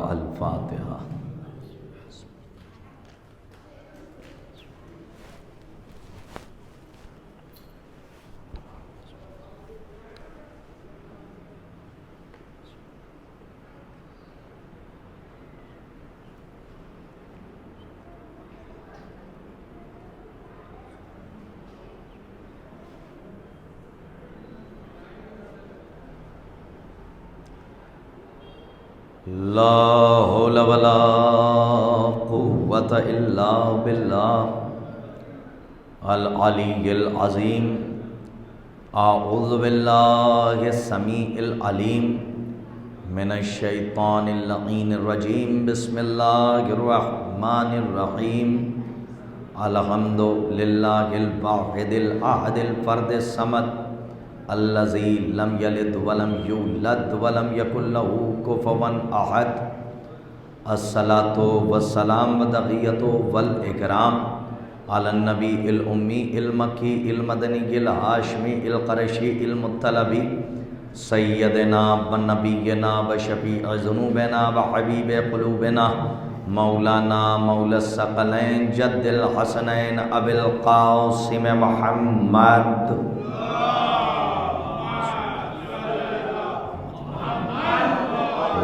الفاتحہ۔ لا حول ولا قوة الا باللہ العلی العظیم۔ اعوذ باللہ السمیع العلیم من الشیطان اللعین الرجیم۔ بسم اللہ الرحمن الرحیم۔ الحمد للہ الواحد الاحد الفرد الصمد الذی لم یلد ولم یولد ولم یکن لہ کفوا احد۔ الصلاۃ والسلام والتحیۃ والاکرام علی النبی الامی المکی المدنی الہاشمی القرشی المطلبی سیدنا و نبینا و شفیع ذنوبنا و حبیب قلوبنا مولانا مولا الثقلین جد الحسنین ابی القاسم محمد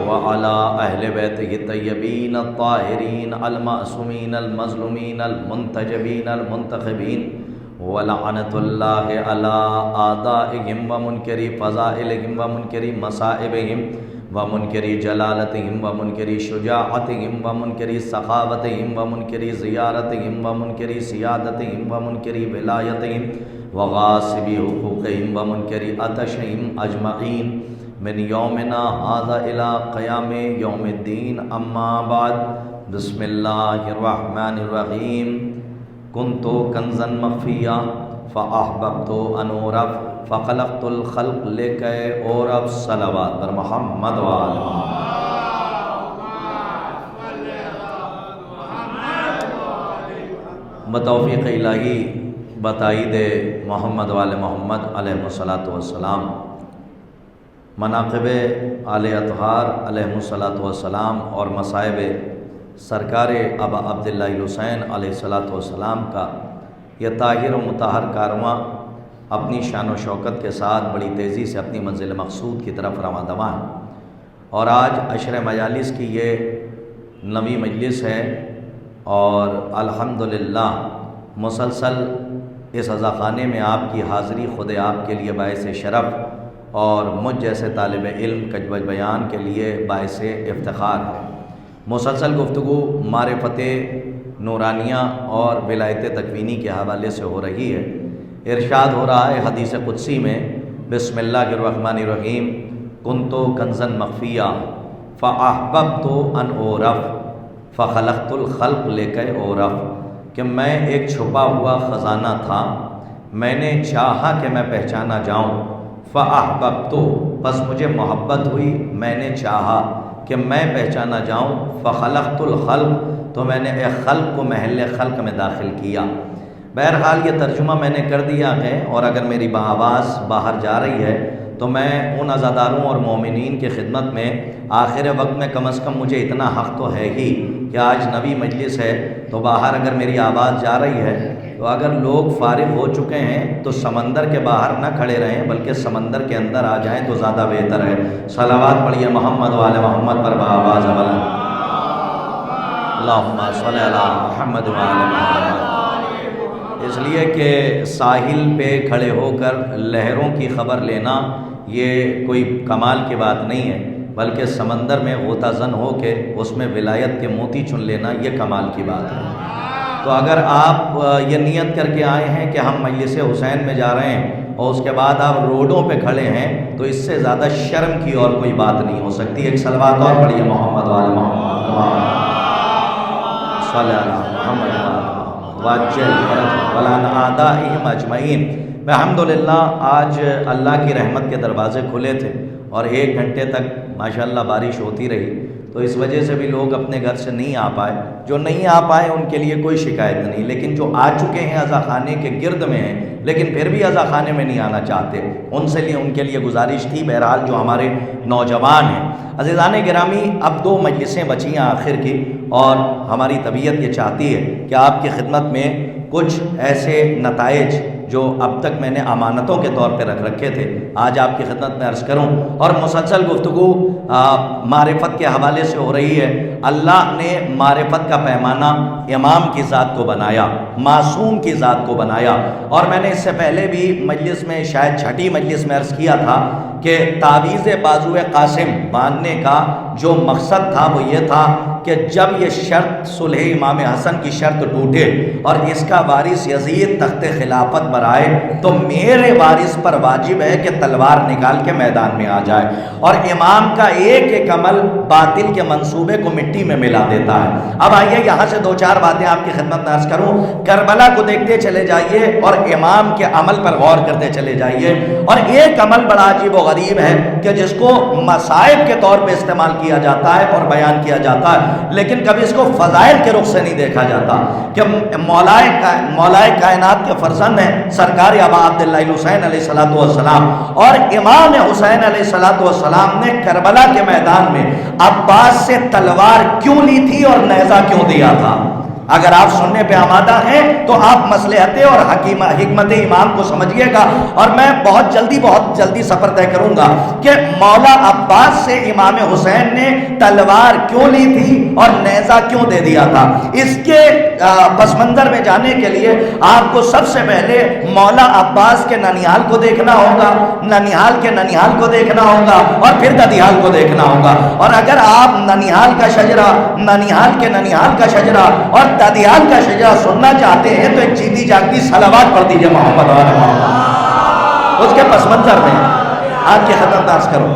وعلى اہل بیتہ الطیبین الطاہرین المعصومین المظلومین المنتجبین المنتخبین ولعنۃ اللہ علی اعدائہم ومنکری فضائلہم ومنکری مصائبہم ومنکری جلالتہم ومنکری شجاعتہم ومنکری سخاوتہم ومنکری زیارتہم ومنکری سیادتہم ومنکری ولایتہم وغاصبی حقوقہم ومنکری عطشہم اجمعین من یومنا ھذا الی قیام یوم الدین۔ اما بعد، بسم اللہ الرحمن الرحیم۔ کنت کنزا مخفیا فاحببت ان اعرف فخلقت الخلق لکی اعرف۔ صلوات بر محمد وآل محمد۔ بتوفیق الہی بتائید محمد وآل محمد علیہ الصلاۃ والسلام، مناقب آل اطہار علیہ الصلاۃ والسلام اور مصائب سرکار ابا عبداللہ الحسین علیہ الصلاۃ والسلام کا یہ طاہر و مطہر کارواں اپنی شان و شوکت کے ساتھ بڑی تیزی سے اپنی منزل مقصود کی طرف رواں دواں ہے، اور آج عشر مجالس کی یہ نویں مجلس ہے، اور الحمدللہ مسلسل اس عزاخانے میں آپ کی حاضری خود آپ کے لیے باعث شرف اور مجھ جیسے طالب علم کجبج بیان کے لیے باعث افتخار ہے۔ مسلسل گفتگو معرفت نورانیہ اور ولایت تکوینی کے حوالے سے ہو رہی ہے۔ ارشاد ہو رہا ہے حدیث قدسی میں، بسم اللہ الرحمن الرحیم، کنت کنزا مخفیا فاحببت ان اعرف فخلقت الخلق لکی اعرف، کہ میں ایک چھپا ہوا خزانہ تھا، میں نے چاہا کہ میں پہچانا جاؤں، فاحببت بس مجھے محبت ہوئی، میں نے چاہا کہ میں پہچانا جاؤں، فخلقت الخلق تو میں نے ایک خلق کو محل خلق میں داخل کیا۔ بہرحال یہ ترجمہ میں نے کر دیا ہے، اور اگر میری آواز باہر جا رہی ہے تو میں ان عزاداروں اور مومنین کی خدمت میں آخر وقت میں کم از کم مجھے اتنا حق تو ہے ہی کہ آج نبی مجلس ہے، تو باہر اگر میری آواز جا رہی ہے تو اگر لوگ فارغ ہو چکے ہیں تو سمندر کے باہر نہ کھڑے رہیں بلکہ سمندر کے اندر آ جائیں تو زیادہ بہتر ہے۔ صلوات پڑھیے محمد وآل محمد پر بآواز بلند۔ اللہم صلی علی محمد وآل محمد۔ اس لیے کہ ساحل پہ کھڑے ہو کر لہروں کی خبر لینا یہ کوئی کمال کی بات نہیں ہے، بلکہ سمندر میں غوطہ زن ہو کے اس میں ولایت کے موتی چن لینا یہ کمال کی بات ہے۔ تو اگر آپ یہ نیت کر کے آئے ہیں کہ ہم مجلس حسین میں جا رہے ہیں اور اس کے بعد آپ روڈوں پہ کھڑے ہیں تو اس سے زیادہ شرم کی اور کوئی بات نہیں ہو سکتی۔ ایک صلوات اور پڑھیے محمد وآل محمد صلی اللہ محمد واجل ولان اعدائہم اجمعین۔ الحمدللہ آج اللہ کی رحمت کے دروازے کھلے تھے اور 1 گھنٹے تک ماشاءاللہ بارش ہوتی رہی، تو اس وجہ سے بھی لوگ اپنے گھر سے نہیں آ پائے. جو نہیں آ پائے ان کے لیے کوئی شکایت نہیں، لیکن جو آ چکے ہیں عزا خانے کے گرد میں ہیں لیکن پھر بھی عزا خانے میں نہیں آنا چاہتے، ان کے لیے گزارش تھی. بہرحال جو ہمارے نوجوان ہیں، عزیزان گرامی، اب 2 مجلسیں بچی ہیں آخر کی، اور ہماری طبیعت یہ چاہتی ہے کہ آپ کی خدمت میں کچھ ایسے نتائج جو اب تک میں نے امانتوں کے طور پہ رکھ رکھے تھے آج آپ کی خدمت میں عرض کروں. اور مسلسل گفتگو معرفت کے حوالے سے ہو رہی ہے. اللہ نے معرفت کا پیمانہ امام کی ذات کو بنایا، معصوم کی ذات کو بنایا. اور میں نے اس سے پہلے بھی مجلس میں، شاید چھٹی مجلس میں عرض کیا تھا کہ تعویذ بازو قاسم باندھنے کا جو مقصد تھا وہ یہ تھا کہ جب یہ شرط صلح امام حسن کی شرط ٹوٹے اور اس کا وارث یزید تخت خلافت پر آئے تو میرے وارث پر واجب ہے کہ تلوار نکال کے میدان میں آ جائے، اور امام کا ایک ایک عمل باطل کے منصوبے کو مٹی میں ملا دیتا ہے. اب آئیے یہاں سے 2-4 باتیں آپ کی خدمت میں عرض کروں. کربلا کو دیکھتے چلے جائیے اور امام کے عمل پر غور کرتے چلے جائیے. اور ایک عمل بڑا عجیب و غریب ہے کہ جس کو مصائب کے طور پہ استعمال کیا جاتا ہے اور بیان کیا جاتا ہے، لیکن کبھی اس کو فضائل کے رخ سے نہیں دیکھا جاتا کہ مولائے کائنات کے فرزند ہیں سرکار ابا عبداللہ الحسین علیہ السلام، اور امام حسین علیہ السلام نے کربلا کے میدان میں عباس سے تلوار کیوں لی تھی اور نیزہ کیوں دیا تھا. اگر آپ سننے پہ آمادہ ہیں تو آپ مصلحت اور حکمت امام کو سمجھیے گا. اور میں بہت جلدی سفر طے کروں گا کہ مولا عباس سے امام حسین نے تلوار کیوں لی تھی اور نیزہ کیوں دے دیا تھا. اس کے پس منظر میں جانے کے لیے آپ کو سب سے پہلے مولا عباس کے ننیال کو دیکھنا ہوگا، ننیال کے ننیال کو دیکھنا ہوگا، اور پھر ددیال کو دیکھنا ہوگا. اور اگر آپ ننیال کا شجرہ، ننیال کے ننیال کا شجرہ اور ددیال کا شجرہ سننا چاہتے ہیں تو ایک جیتی جاگتی صلوات پڑھ دیجئے محمد و آل محمد. اس کے پس منظر میں آپ کی خدمت عرض کروں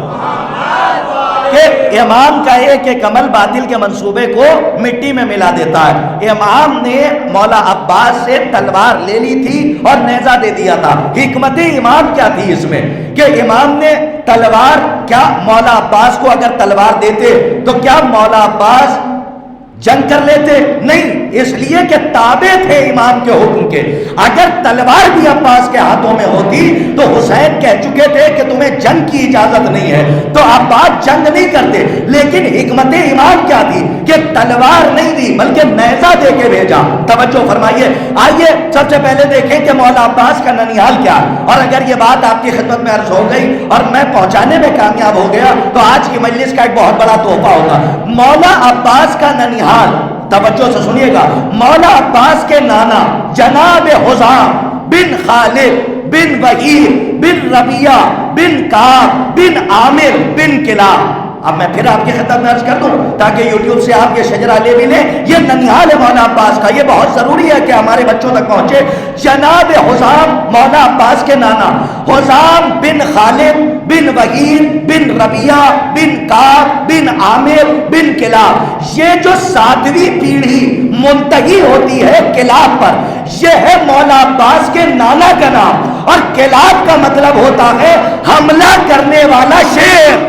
کہ امام کا ایک ایک عمل باطل کے منصوبے کو مٹی میں ملا دیتا ہے. امام نے مولا عباس سے تلوار لے لی تھی اور نیزہ دے دیا تھا. حکمت امام کیا تھی اس میں کہ امام نے تلوار، کیا مولا عباس کو اگر تلوار دیتے تو کیا مولا عباس جنگ کر لیتے؟ نہیں، اس لیے کہ تابع تھے امام کے حکم کے. اگر تلوار بھی عباس کے ہاتھوں میں ہوتی تو حسین کہہ چکے تھے کہ تمہیں جنگ کی اجازت نہیں ہے، تو عباس جنگ نہیں کرتے. لیکن حکمت امام کیا تھی کہ تلوار نہیں دی بلکہ نیزہ دے کے بھیجا. توجہ فرمائیے. آئیے سب سے پہلے دیکھیں کہ مولا عباس کا ننیال کیا. اور اگر یہ بات آپ کی خدمت میں عرض ہو گئی اور میں پہنچانے میں کامیاب ہو گیا تو آج کی مجلس کا ایک بہت بڑا تحفہ ہوگا. مولا عباس کا ننیال، توجہ سے سنیے گا، مولا عباس کے نانا جناب حزام بن خالد بن وحید بن ربیہ بن کعب بن عامر بن کلاب. اب میں پھر آپ کی خدمت میں عرض کر دوں تاکہ یوٹیوب سے آپ یہ شجرہ لے بھی لیں. یہ ننیال ہے مولا عباس کا. یہ بہت ضروری ہے کہ ہمارے بچوں تک پہنچے. جناب حزام مولا عباس کے نانا، حزام بن خالد بن وحید بن ربیہ بن کعب بن عامر بن کلاب. یہ جو 7ویں پیڑھی منتہی ہوتی ہے کلاب پر، یہ ہے مولا عباس کے نانا کا نام. اور کلاب کا مطلب ہوتا ہے حملہ کرنے والا شیر.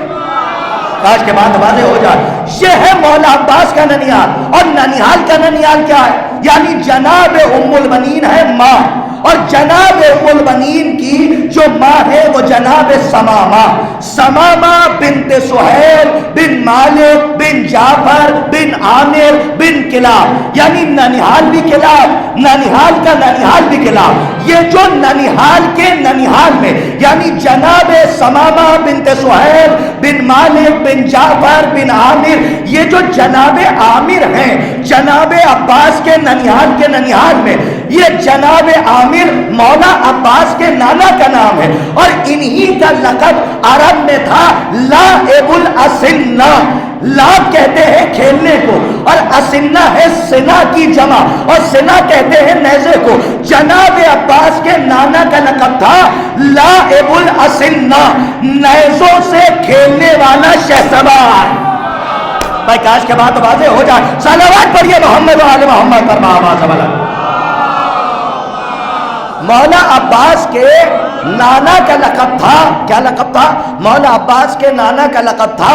کاش کے بعد واضح ہو جائے. یہ ہے مولا عباس کا ننیال. اور ننیال کا ننیال کیا ہے؟ یعنی جناب ام المنین ہے ماں، اور جناب ام البنین کی جو ماں ہے وہ جناب سمامہ. سمامہ بنت سہیل بن مالک بن جعفر بن عامر بن کلاب. یعنی ننیحال بھی کلاب، ننیحال کا ننیحال بھی کلاب. یہ جو ننیحال کے ننیحال میں یعنی جناب سمامہ بنت سہیل بن مالک بن جعفر بن عامر، یہ جو جناب عامر ہیں جناب عباس کے ننیحال کے ننیحال میں، یہ جناب عامر مولا عباس کے نانا کا نام ہے. اور انہی کا لقب عرب میں تھا لاعب الاسنہ. لاب کہتے ہیں کھیلنے کو اور اسنہ ہے سنا کی جمع، اور سنا کہتے ہیں نیزے کو. جناب عباس کے نانا کا لقب تھا لاعب الاسنہ، نیزوں سے کھیلنے والا شہسوار. بھائی کاش کے بات واضح ہو جائے. صلوات پڑھیے محمد و آل محمد پر. مولا عباس کے نانا کا لقب تھا، کیا لقب تھا؟ مولا عباس کے نانا کا لقب تھا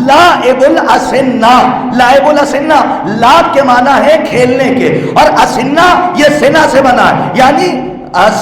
لاعب الاسنہ۔ لاعب الاسنہ، لاب کے معنی ہے کھیلنے کے، اور اسنہ یہ سنا سے بنا ہے، یعنی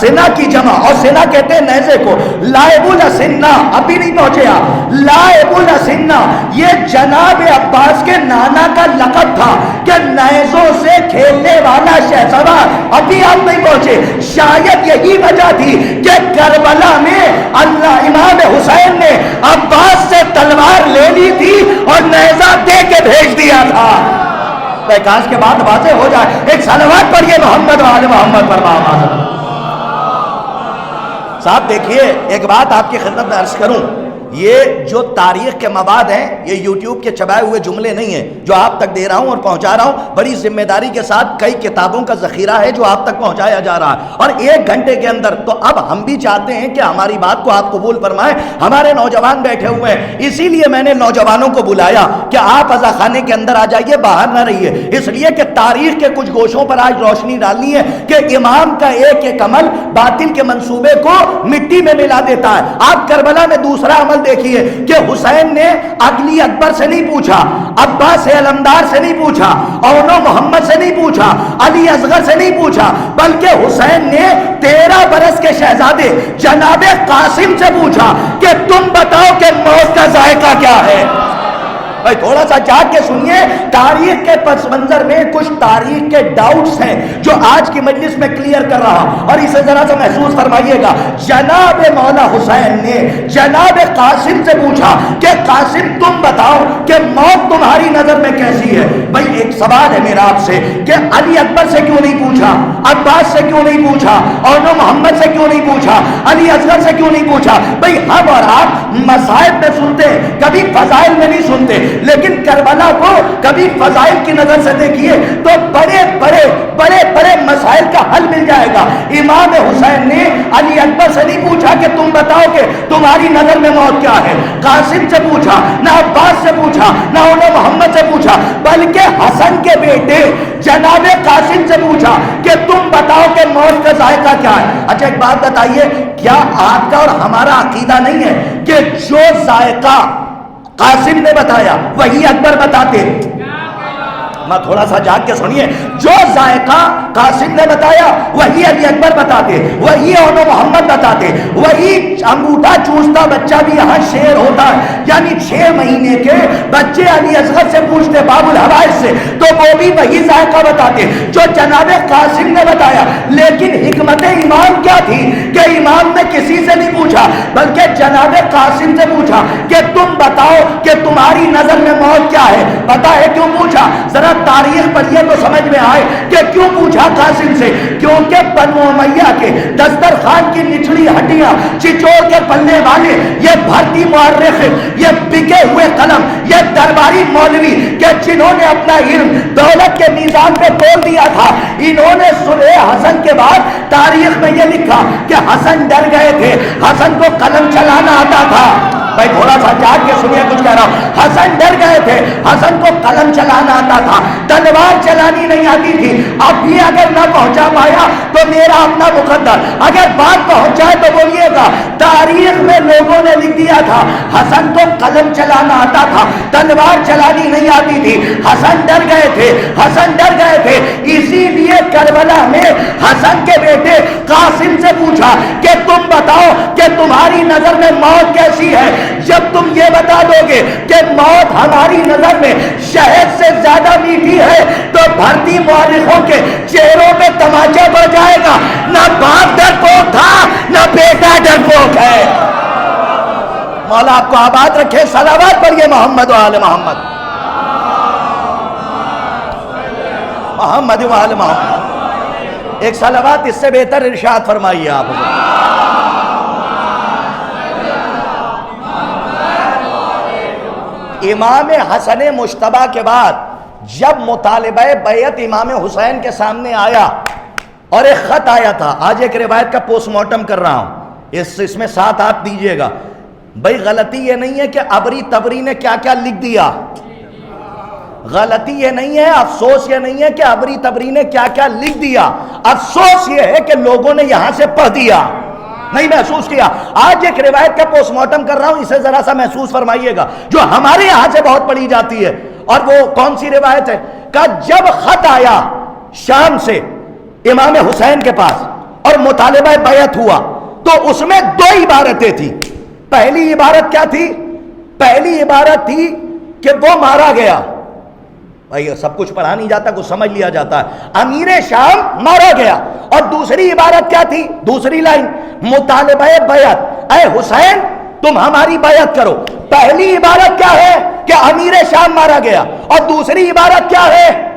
سنا کی جمع، اور سنا کہتے ہیں نیزے کو۔ لاعب الاسنہ، ابھی نہیں پہنچے آپ، لاعب الاسنہ یہ جناب عباس کے نانا کا لقب تھا کہ نیزوں سے کھیلنے والا شہسوار، ابھی آپ نہیں پہنچے۔ شاید یہی وجہ تھی کہ کربلا میں اللہ امام حسین نے عباس سے تلوار لے لی تھی اور نیزہ دے کے بھیج دیا تھا۔ کاش کے بعد واضح ہو جائے، ایک صلوات پڑھیے محمد و آل محمد پر محمد۔ صاحب دیکھیے، ایک بات آپ کی خدمت میں عرض کروں، یہ جو تاریخ کے مواد ہیں یہ یوٹیوب کے چبائے ہوئے جملے نہیں ہیں جو آپ تک دے رہا ہوں اور پہنچا رہا ہوں، بڑی ذمہ داری کے ساتھ کئی کتابوں کا ذخیرہ ہے جو آپ تک پہنچایا جا رہا ہے، اور 1 گھنٹے کے اندر۔ تو اب ہم بھی چاہتے ہیں کہ ہماری بات کو آپ قبول فرمائیں۔ ہمارے نوجوان بیٹھے ہوئے ہیں، اسی لیے میں نے نوجوانوں کو بلایا کہ آپ عزا خانے کے اندر آ جائیے، باہر نہ رہیے، اس لیے کہ تاریخ کے کچھ گوشوں پر آج روشنی ڈالنی ہے کہ امام کا ایک ایک عمل باطل کے منصوبے کو مٹی میں ملا دیتا ہے۔ آپ کربلا میں دوسرا عمل دیکھیے کہ حسین نے عقلی اکبر سے نہیں پوچھا، عباس علمدار سے نہیں پوچھا، اونو محمد سے نہیں پوچھا، علی اصغر سے نہیں پوچھا، بلکہ حسین نے 13 برس کے شہزادے جناب قاسم سے پوچھا کہ تم بتاؤ کہ موت کا ذائقہ کیا ہے۔ بھائی تھوڑا سا جاگ کے سنیے، تاریخ کے پس منظر میں کچھ تاریخ کے ڈاؤٹس ہیں جو آج کی مجلس میں کلیئر کر رہا، اور اسے ذرا سا محسوس فرمائیے گا۔ جناب مولا حسین نے جناب قاسم سے پوچھا کہ قاسم تم بتاؤ کہ موت تمہاری نظر میں کیسی ہے۔ بھائی ایک سوال ہے میرا آپ سے کہ علی اکبر سے کیوں نہیں پوچھا، عباس سے کیوں نہیں پوچھا، اونو محمد سے کیوں نہیں پوچھا، علی اصغر سے کیوں نہیں پوچھا؟ بھائی ہم اور آپ مصائب میں سنتے، کبھی فضائل میں نہیں سنتے، لیکن کربلا کو کبھی فضائل کی نظر سے دیکھیے تو بڑے بڑے مسائل کا حل مل جائے گا۔ امام حسین نے علی اکبر سے نہیں پوچھا کہ تم بتاؤ کہ تمہاری نظر میں موت کیا ہے، قاسم سے پوچھا، نہ عباس سے پوچھا، نہ اونو محمد سے پوچھا، بلکہ حسن کے بیٹے جناب قاسم سے پوچھا کہ تم بتاؤ کہ موت کا ذائقہ کیا ہے۔ اچھا ایک بات بتائیے، کیا آپ کا اور ہمارا عقیدہ نہیں ہے کہ جو ذائقہ قاسم نے بتایا وہی اکبر بتاتے؟ میں تھوڑا سا جاگ کے سنیے، جو ذائقہ قاسم نے بتایا وہی علی اکبر بتاتے، وہی اونو محمد بتاتے، وہی انگوٹھا چوستا بچہ بھی یہاں شیر ہوتا ہے، یعنی 6 مہینے کے بچے علی اصغر سے پوچھتے باب الحوائج سے تو وہ بھی وہی ذائقہ بتاتے جو جناب قاسم نے بتایا۔ لیکن حکمت امام کیا تھی کہ امام نے کسی سے نہیں پوچھا بلکہ جناب قاسم سے پوچھا کہ تم بتاؤ کہ تمہاری نظر میں موت کیا ہے۔ پتہ ہے کیوں پوچھا؟ ذرا تاریخ پڑھیے تو سمجھ میں آئے کہ کیوں پوچھا قاسم سے۔ کیونکہ بنو امیہ کے دسترخوان کی نچلی ہڈیاں چچوڑ کے پلنے والے یہ بھرتی مورخ، یہ بکے ہوئے قلم، یہ درباری مولوی کہ جنہوں نے اپنا علم دولت کے میزان پہ تول دیا تھا، انہوں نے صلح حسن کے بعد تاریخ میں یہ لکھا کہ حسن ڈر گئے تھے، حسن کو قلم چلانا آتا تھا۔ بھائی تھوڑا سا جاگ کے سنیے کچھ کہہ رہا ہوں، حسن ڈر گئے تھے، حسن کو قلم چلانا آتا تھا، تلوار چلانی نہیں آتی تھی۔ اب بھی اگر نہ پہنچا پایا تو میرا اپنا مقدر، اگر بات پہنچ جائے تو بولیے گا۔ تاریخ میں لوگوں نے لکھ دیا تھا حسن کو قلم چلانا آتا تھا، تلوار چلانی نہیں آتی تھی، حسن ڈر گئے تھے، حسن ڈر گئے تھے۔ اسی لیے کربلا میں حسن کے بیٹے قاسم سے پوچھا کہ تم بتاؤ کہ تمہاری نظر میں موت کیسی ہے۔ جب تم یہ بتا دو گے کہ موت ہماری نظر میں شہد سے زیادہ میٹھی ہے تو بھرتی مورخوں کے چہروں پہ تماچا پڑ جائے گا، نہ باپ ڈرپوک تھا نہ بیٹا ڈرپوک ہے۔ مولا آپ کو آباد رکھے، صلوات پڑھیے محمد و آل محمد، محمد و آل محمد۔ ایک صلوات اس سے بہتر ارشاد فرمائیے آپ۔ امام حسن مجتبیٰ کے بعد جب مطالبہ بیعت امام حسین کے سامنے آیا اور ایک خط آیا تھا، آج ایک روایت کا پوسٹ مارٹم کر رہا ہوں، اس میں ساتھ آپ دیجئے گا۔ بھئی غلطی یہ نہیں ہے کہ ابری تبری نے کیا کیا لکھ دیا، غلطی یہ نہیں ہے، افسوس یہ نہیں ہے کہ ابری تبری نے کیا کیا لکھ دیا، افسوس یہ ہے کہ لوگوں نے یہاں سے پڑھ دیا، نہیں محسوس کیا۔ آج ایک روایت کا پوسٹ مارٹم کر رہا ہوں، اسے ذرا سا محسوس فرمائیے گا، جو ہمارے یہاں سے بہت پڑھی جاتی ہے۔ اور وہ کون سی روایت ہے؟ کہ جب خط آیا شام سے امام حسین کے پاس اور مطالبہ بیعت ہوا تو اس میں دو عبارتیں تھیں۔ پہلی عبارت کیا تھی؟ پہلی عبارت تھی کہ وہ مارا گیا۔ بھائی سب کچھ پڑھا نہیں جاتا، کچھ سمجھ لیا جاتا ہے۔ امیر شام مارا گیا۔ اور دوسری عبارت کیا تھی؟ دوسری لائن مطالبہ بیعت، اے حسین تم ہماری بیعت کرو۔ پہلی عبارت کیا ہے کہ امیر شام مارا گیا، اور دوسری عبارت کیا ہے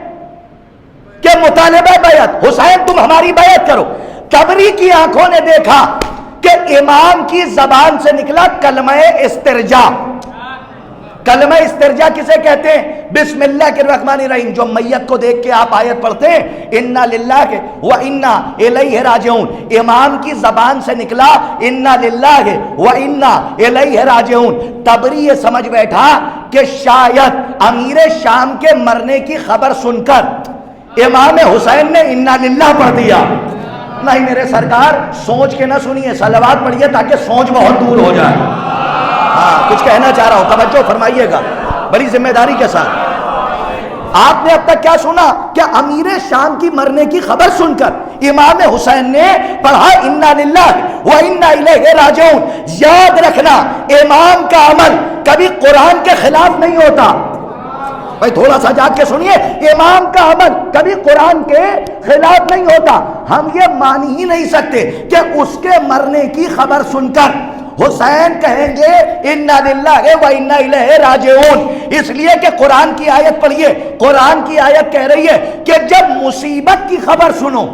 کہ مطالبہ بیعت، حسین تم ہماری بیعت کرو۔ قبری کی آنکھوں نے دیکھا کہ امام کی زبان سے نکلا کلمہ استرجا۔ کلمہ استرجا کسے کہتے ہیں؟ بسم اللہ الرحمن الرحیم، جو میت کو دیکھ کے آپ آیت پڑھتے ہیں انا للہ و انا الیہ راجعون، امام کی زبان سے نکلا انا للہ و انا الیہ راجعون۔ طبری یہ سمجھ بیٹھا کہ شاید امیر شام کے مرنے کی خبر سن کر امام حسین نے انا للہ پڑھ دیا۔ نہیں میرے سرکار، سوچ کے نہ سنیے، صلوات پڑھیے تاکہ سوچ بہت دور ہو جائے۔ ہاں کچھ کہنا چاہ رہا ہوں، توجہ فرمائیے گا بڑی ذمہ داری کے ساتھ۔ آپ نے اب تک کیا سنا کہ امیر شام کی مرنے کی خبر سن کر امام حسین نے پڑھا انا للہ و انا الیہ راجعون۔ یاد رکھنا امام کا عمل کبھی قرآن کے خلاف نہیں ہوتا۔ بھائی تھوڑا سا جاگ کے سنیے، امام کا عمل کبھی قرآن کے خلاف نہیں ہوتا۔ ہم یہ مان ہی نہیں سکتے کہ اس کے مرنے کی خبر سن کر حسین کہیں گے انا للہ و انا الیہ راجعون، اس لیے کہ قرآن کی آیت پڑھیے، قرآن کی آیت کہہ رہی ہے کہ جب مصیبت کی خبر سنو،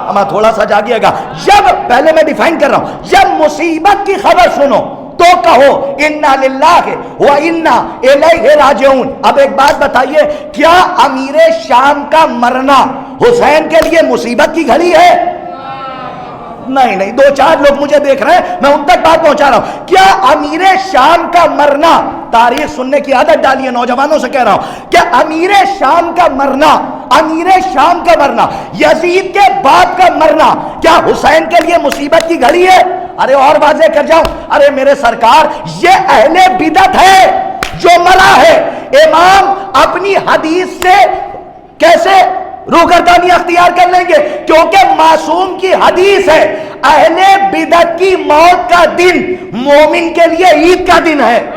اما تھوڑا سا جاگیے گا، جب پہلے میں ڈیفائن کر رہا ہوں، جب مصیبت کی خبر سنو تو کہو انا للہ و انا الیہ راجعون۔ اب ایک بات بتائیے، کیا امیر شام کا مرنا حسین کے لیے مصیبت کی گھڑی ہے؟ نہیں، دو چار لوگ مجھے دیکھ رہے ہیں، میں ان تک بات پہنچا رہا ہوں۔ کیا امیر شام کا مرنا، تاریخ سننے کی عادت ڈالیے، نوجوانوں سے کہہ رہا ہوں، کیا امیر شام کا مرنا، امیر شام کا مرنا، یزید کے بعد کا مرنا کیا حسین کے لیے مصیبت کی گھڑی ہے؟ ارے اور واضح کر جاؤں، ارے میرے سرکار یہ اہل بدعت ہے جو مرا ہے۔ امام اپنی حدیث سے کیسے روگردانی اختیار کر لیں گے؟ کیونکہ معصوم کی حدیث ہے، اہل بدعت کی موت کا دن مومن کے لیے عید کا دن ہے۔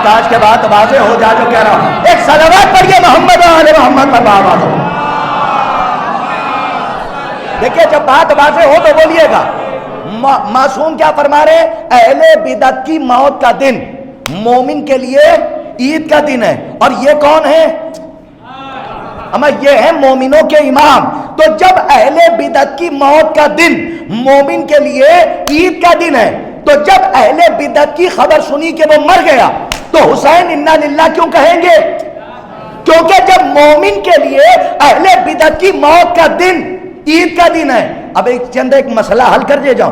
کاش کے بعد واضح ہو جائے جو کہہ رہا ہوں۔ ایک صلوات پڑھیے محمد و آل محمد پر آواز ہو۔ دیکھیے جب بات واضح ہو تو بولیے گا۔ معصوم کیا فرما رہے؟ اہل بدعت کی موت کا دن مومن کے لیے عید کا دن ہے۔ اور یہ کون ہے؟ اما یہ ہے مومنوں کے امام۔ تو جب اہل بدعت کی موت کا دن مومن کے لیے عید کا دن ہے، تو جب اہل بدعت کی خبر سنی کہ وہ مر گیا تو حسین انا للہ کیوں کہیں گے؟ کیونکہ جب مومن کے لیے اہل بدعت کی موت کا دن عید کا دن ہے۔ اب ایک مسئلہ حل کر دے جاؤں،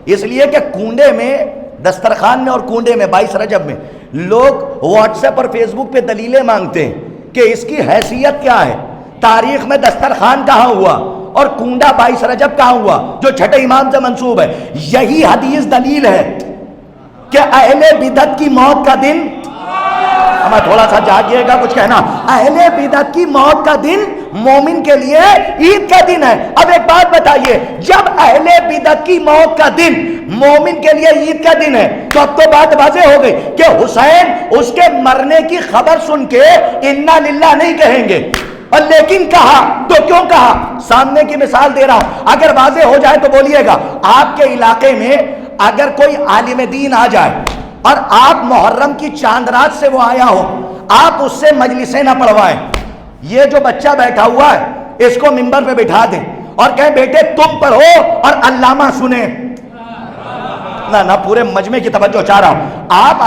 اس لیے کہ کنڈے میں، دسترخوان میں اور کنڈے میں 22 رجب میں لوگ واٹس ایپ اور فیس بک پہ دلیلیں مانگتے ہیں کہ اس کی حیثیت کیا ہے، تاریخ میں دسترخوان کہاں ہوا اور کنڈا 22 رجب کہاں ہوا جو چھٹے امام سے منسوب ہے۔ یہی حدیث دلیل ہے کہ اہل بدعت کی موت کا دن، ہمیں تھوڑا سا جاگیے گا کچھ کہنا، اہل بدعت کی موت کا دن مومن کے لیے عید کا دن ہے۔ اب ایک بات بتائیے، جب اہل بدعت کی موت کا دن مومن کے لیے عید کا دن ہے تو اب تو بات واضح ہو گئی کہ حسین اس کے مرنے کی خبر سن کے انا للہ نہیں کہیں گے۔ اور لیکن کہا تو کیوں کہا؟ سامنے کی مثال دے رہا ہوں، اگر واضح ہو جائے تو بولیے گا۔ آپ کے علاقے میں اگر کوئی عالم دین آ جائے اور آپ محرم کی چاند رات سے وہ آیا ہو، آپ اس سے مجلسیں نہ پڑھوائیں، یہ جو بچہ بیٹھا ہوا ہے اس کو منبر پہ بٹھا دیں اور کہیں بیٹے تم پڑھو اور علامہ سنیں، نہ پورے مجمع کی توجہ چاہ رہا ہوں۔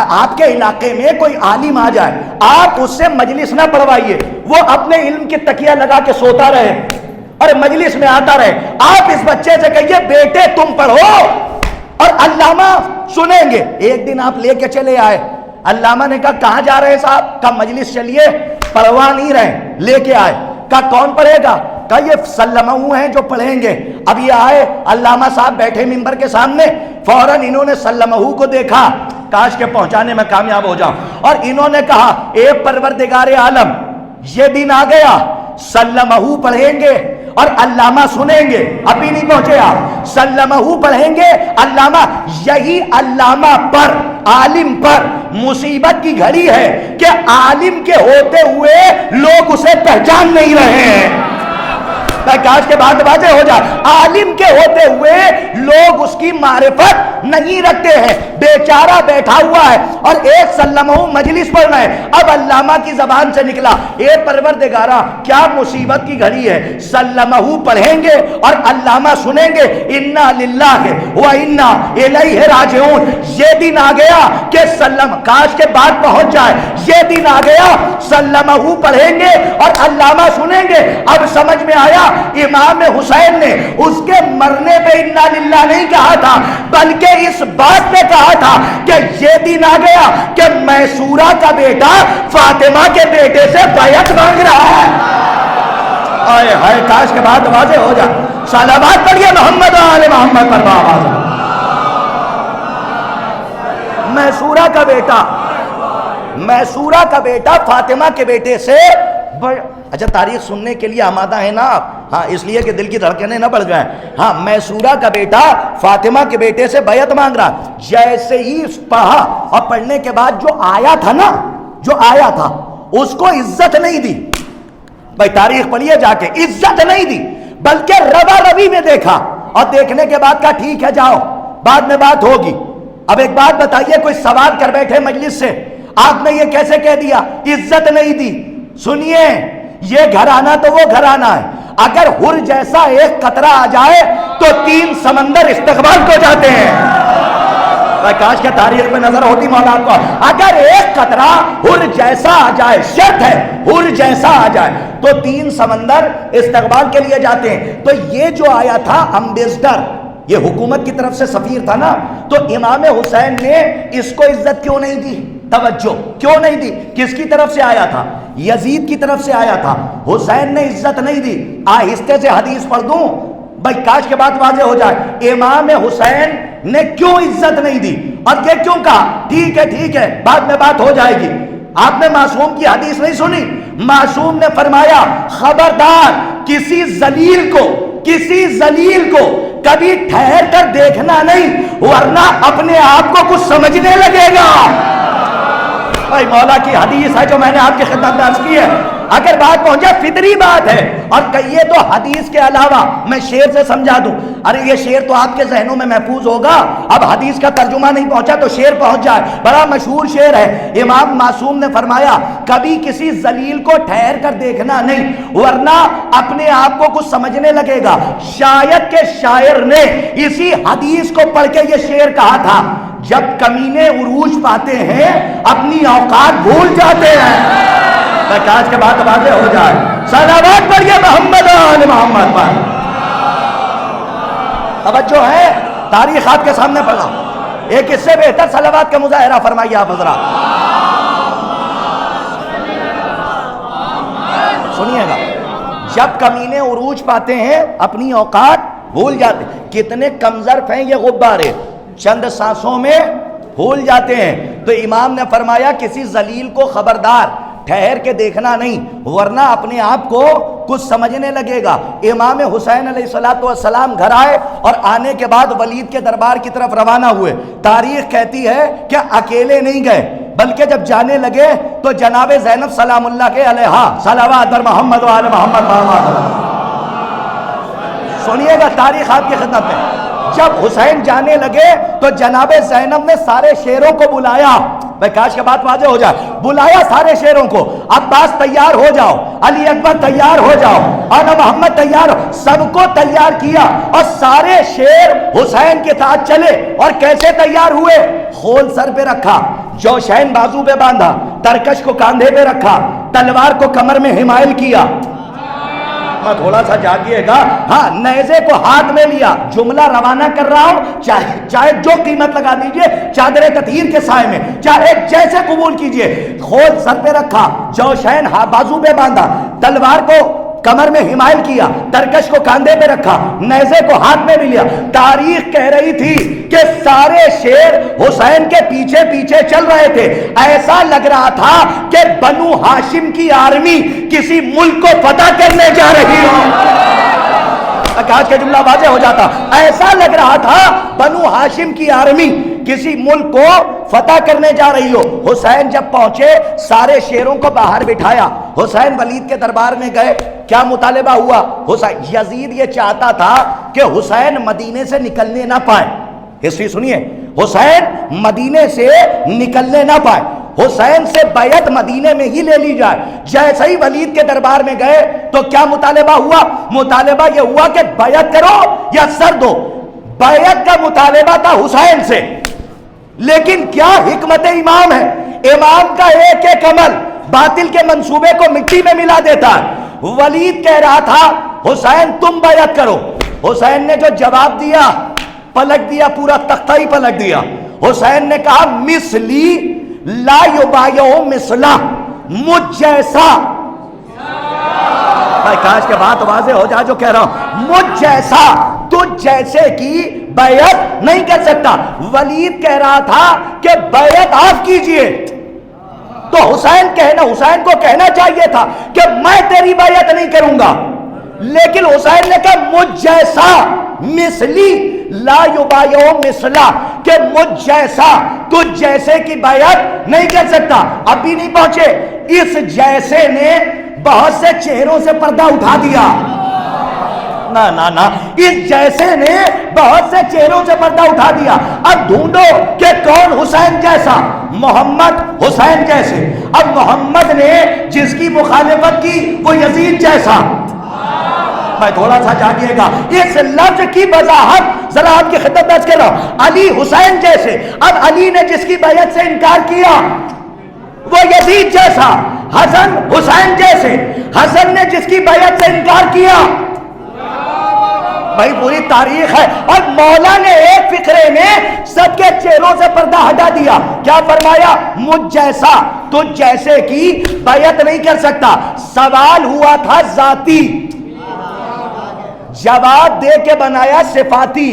آپ کے علاقے میں کوئی عالم آ جائے، آپ اس سے مجلس نہ پڑھوائیے، وہ اپنے علم کی تکیہ لگا کے سوتا رہے اور مجلس میں آتا رہے۔ آپ اس بچے سے کہیے بیٹے تم پڑھو اور علامہ سنیں گے۔ ایک دن آپ لے کے چلے آئے، علامہ نے کہا کہاں جا رہے صاحب؟ کہا مجلس چلیے، پڑھوا نہیں رہے، لے کے آئے۔ کہا کون پڑھے گا؟ کہا یہ سلمہ ہیں جو پڑھیں گے۔ اب یہ آئے، علامہ صاحب بیٹھے ممبر کے سامنے، فوراً انہوں نے سلمہ کو دیکھا، کاش کے پہنچانے میں کامیاب ہو جاؤں، اور انہوں نے کہا اے پروردگار عالم، یہ دن آ گیا، سلمہ پڑھیں گے اور علامہ سنیں گے۔ ابھی نہیں پہنچے آپ، سلمہ پڑھیں گے، علامہ، یہی علامہ پر، عالم پر مصیبت کی گھڑی ہے کہ عالم کے ہوتے ہوئے لوگ اسے پہچان نہیں رہے ہیں۔ کاش کے بعد واضح ہو جائے، عالم کے ہوتے ہوئے لوگ اس کی معرفت نہیں رکھتے ہیں۔ بیچارہ بیٹھا ہوا ہے اور ایک سلمہ مجلس پڑھ رہا ہے۔ اب علامہ کی زبان سے نکلا، اے پروردگارہ کیا مصیبت کی گھڑی ہے، سلمہ پڑھیں گے اور علامہ سنیں گے، انا للہ و انا الیہ راجعون۔ یہ دن آ گیا کہ سلمہ، کاش کے بعد پہنچ جائے، یہ دن آ گیا سلمہ پڑھیں گے اور علامہ سنیں گے۔ اب سمجھ میں آیا، امام حسین نے اس کے مرنے پہ انا للہ نہیں کہا تھا، بلکہ اس بات پہ کہا تھا کہ یہ دن آ گیا کہ میسورہ کا بیٹا فاطمہ کے بیٹے سے بیعت مانگ رہا ہے۔ آئے ہائے، کاش کے بعد واضح ہو جائے۔ صلوات پڑھیے محمد و آل محمد پر آواز۔ میسورہ کا بیٹا، میسورہ کا بیٹا فاطمہ کے بیٹے سے اچھا تاریخ سننے کے لیے آمادہ ہے نا آپ؟ ہاں، اس لیے کہ دل کی دھڑکنیں نہ بڑھ جائیں۔ ہاں، میسورہ کا بیٹا فاطمہ کے بیٹے سے بیعت مانگ رہا۔ جیسے ہی پڑھا اور پڑھنے کے بعد جو آیا تھا نا، جو آیا تھا اس کو عزت نہیں دی۔ بھائی تاریخ پڑھیے جا کے، عزت نہیں دی بلکہ روا روی میں دیکھا، اور دیکھنے کے بعد کہا ٹھیک ہے جاؤ، بعد میں بات ہوگی۔ اب ایک بات بتائیے، کوئی سوال کر بیٹھے مجلس سے، آپ نے یہ کیسے کہہ دیا عزت نہیں دی؟ سنیے، یہ گھرانہ تو وہ گھرانہ ہے، اگر حر جیسا ایک قطرہ آ جائے تو 3 سمندر استقبال کو جاتے ہیں۔ کاش کے تاریخ میں نظر ہوتی مولا کو، اگر ایک قطرہ حر جیسا آ جائے، شرط ہے حر جیسا آ جائے تو 3 سمندر استقبال کے لیے جاتے ہیں۔ تو یہ جو آیا تھا امبیسڈر، یہ حکومت کی طرف سے سفیر تھا نا، تو امام حسین نے اس کو عزت کیوں نہیں دی، توجہ کیوں نہیں دی؟ کس کی طرف سے آیا تھا؟ یزید کی طرف سے آیا تھا، حسین نے عزت نہیں دی۔ آہستہ سے حدیث پڑھ دوں بھائی، کاش کے بات واضح ہو جائے، امام حسین نے کیوں عزت نہیں دی اور یہ کیوں کہا ٹھیک ہے بعد میں بات ہو جائے گی۔ آپ نے معصوم کی حدیث نہیں سنی؟ معصوم نے فرمایا خبردار کسی ذلیل کو کبھی ٹھہر کر دیکھنا نہیں، ورنہ اپنے آپ کو کچھ سمجھنے لگے گا۔ بھائی مولا کی حدیث ہے جو میں نے آپ کی خدمت میں عرض کی ہے، اگر بات پہنچا فطری بات ہے، اور کہیے تو حدیث کے علاوہ میں شعر سے سمجھا دوں، ارے یہ شعر تو آپ کے ذہنوں میں محفوظ ہوگا، اب حدیث کا ترجمہ نہیں پہنچا تو شعر پہنچ جائے، بڑا مشہور شعر ہے۔ امام معصوم نے فرمایا کبھی کسی ذلیل کو ٹھہر کر دیکھنا نہیں، ورنہ اپنے آپ کو کچھ سمجھنے لگے گا۔ شاید کہ شاعر نے اسی حدیث کو پڑھ کے یہ شعر کہا تھا، جب کمینے عروج پاتے ہیں اپنی اوقات بھول جاتے ہیں۔ کاش کے بعد واضح ہو جائے، صلوات پڑھیے محمد آل محمد پر۔ توجہ ہے، تاریخ آپ کے سامنے پڑھا، ایک اس سے بہتر صلوات کا مظاہرہ فرمائیے آپ حضرات۔ سنیے گا، جب کمینے عروج پاتے ہیں اپنی اوقات بھول جاتے ہیں۔ کتنے کمظرف ہیں یہ غبارے، چند سانسوں میں بھول جاتے ہیں۔ تو امام نے فرمایا کسی ذلیل کو خبردار ٹھہر کے دیکھنا نہیں، ورنہ اپنے آپ کو کچھ سمجھنے لگے گا۔ امام حسین علیہ السلام گھر آئے اور آنے کے بعد ولید کے دربار کی طرف روانہ ہوئے۔ تاریخ کہتی ہے کہ اکیلے نہیں گئے، بلکہ جب جانے لگے تو جناب زینب سلام اللہ کے علیہا صلوات بر محمد و آل محمد۔ سنیے گا تاریخ آپ کی خدمت میں، جب حسین جانے لگے تو جناب زینب نے سارے شیروں کو بلایا۔ میں کاش کے بات واضح ہو جائے، بلایا سارے شیروں کو، عباس تیار ہو جاؤ، علی اکبر تیار ہو جاؤ، آل محمد تیار ہو، سب کو تیار کیا اور سارے شیر حسین کے ساتھ چلے۔ اور کیسے تیار ہوئے؟ خول سر پہ رکھا، جوشین بازو پہ باندھا، ترکش کو کاندھے پہ رکھا، تلوار کو کمر میں حمائل کیا۔ میں تھوڑا سا جاگیے گا. ہاں نیزے کو ہاتھ میں لیا, جملہ روانہ کر رہا ہوں, چاہے جو قیمت لگا دیجئے, چادر تطہیر کے سائے میں, چاہے جیسے قبول کیجئے. خود سر پہ رکھا, جوشین بازو پہ باندھا, تلوار کو کمر میں حمائل کیا, ترکش کو کاندھے پہ رکھا, نیزے کو ہاتھ میں بھی لیا. تاریخ کہہ رہی تھی کہ سارے شیر حسین کے پیچھے پیچھے چل رہے تھے. ایسا لگ رہا تھا کہ بنو ہاشم کی آرمی کسی ملک کو فتح کرنے جا رہی ہے. آج کا جملہ واضح ہو جاتا. ایسا لگ رہا تھا بنو ہاشم کی آرمی کسی ملک کو فتح کرنے جا رہی ہو. حسین جب پہنچے, سارے شیروں کو باہر بٹھایا. حسین ولید کے دربار میں گئے. کیا مطالبہ ہوا؟ حسین, یزید یہ چاہتا تھا کہ حسین مدینے سے نکلنے نہ پائے. ہسٹری سنیے, حسین مدینے سے نکلنے نہ پائے. حسین سے بیعت مدینے میں ہی لے لی جائے. جیسے ہی ولید کے دربار میں گئے تو کیا مطالبہ ہوا؟ مطالبہ یہ ہوا کہ بیعت کرو یا سر دو. بیعت کا مطالبہ تھا حسین سے, لیکن کیا حکمت امام ہے, امام کا ایک ایک عمل باطل کے منصوبے کو مٹی میں ملا دیتا ہے. ولید کہہ رہا تھا حسین تم بیعت کرو. حسین نے جو جواب دیا, پلٹ دیا, پورا تختہ ہی پلٹ دیا. حسین نے کہا مثلی لا یبایعو مثلا, مجھ جیسا. بھائی کاش کے بات واضح ہو جائے جو کہہ رہا ہوں, مجھ جیسا تجھ جیسے کی بیعت نہیں کر سکتا. ولید کہہ رہا تھا کہ بیعت آپ کیجئے, تو حسین کو کہنا چاہیے تھا کہ میں تیری بیعت نہیں کروں گا, لیکن حسین نے کہا مجھ جیسا, مثلی لا یبایعو مثلا, کہ مجھ جیسا تجھ جیسے کی بیعت نہیں کر سکتا. اب بھی نہیں پہنچے, اس جیسے نے بہت سے چہروں سے پردہ اٹھا دیا. نہ اس جیسے نے بہت سے چہروں سے پردہ اٹھا دیا. اب ڈھونڈو کہ کون حسین جیسا, محمد حسین جیسے. اب محمد نے جس کی مخالفت کی وہ یزید جیسا. میں تھوڑا سا جاگیے گا, اس لفظ کی وضاحت ذرا آپ کی خدمت میں کر رہا ہوں. علی حسین جیسے. اب علی نے جس کی بیعت سے انکار کیا وہ یزید جیسا. حسن حسین جیسے. حسن نے جس کی بیعت سے انکار کیا, بھائی پوری تاریخ ہے. اور مولا نے ایک فقرے میں سب کے چہروں سے پردہ ہٹا دیا. کیا فرمایا؟ مجھ جیسا تجھ جیسے کی بیعت نہیں کر سکتا. سوال ہوا تھا ذاتی, جواب دے کے بنایا صفاتی.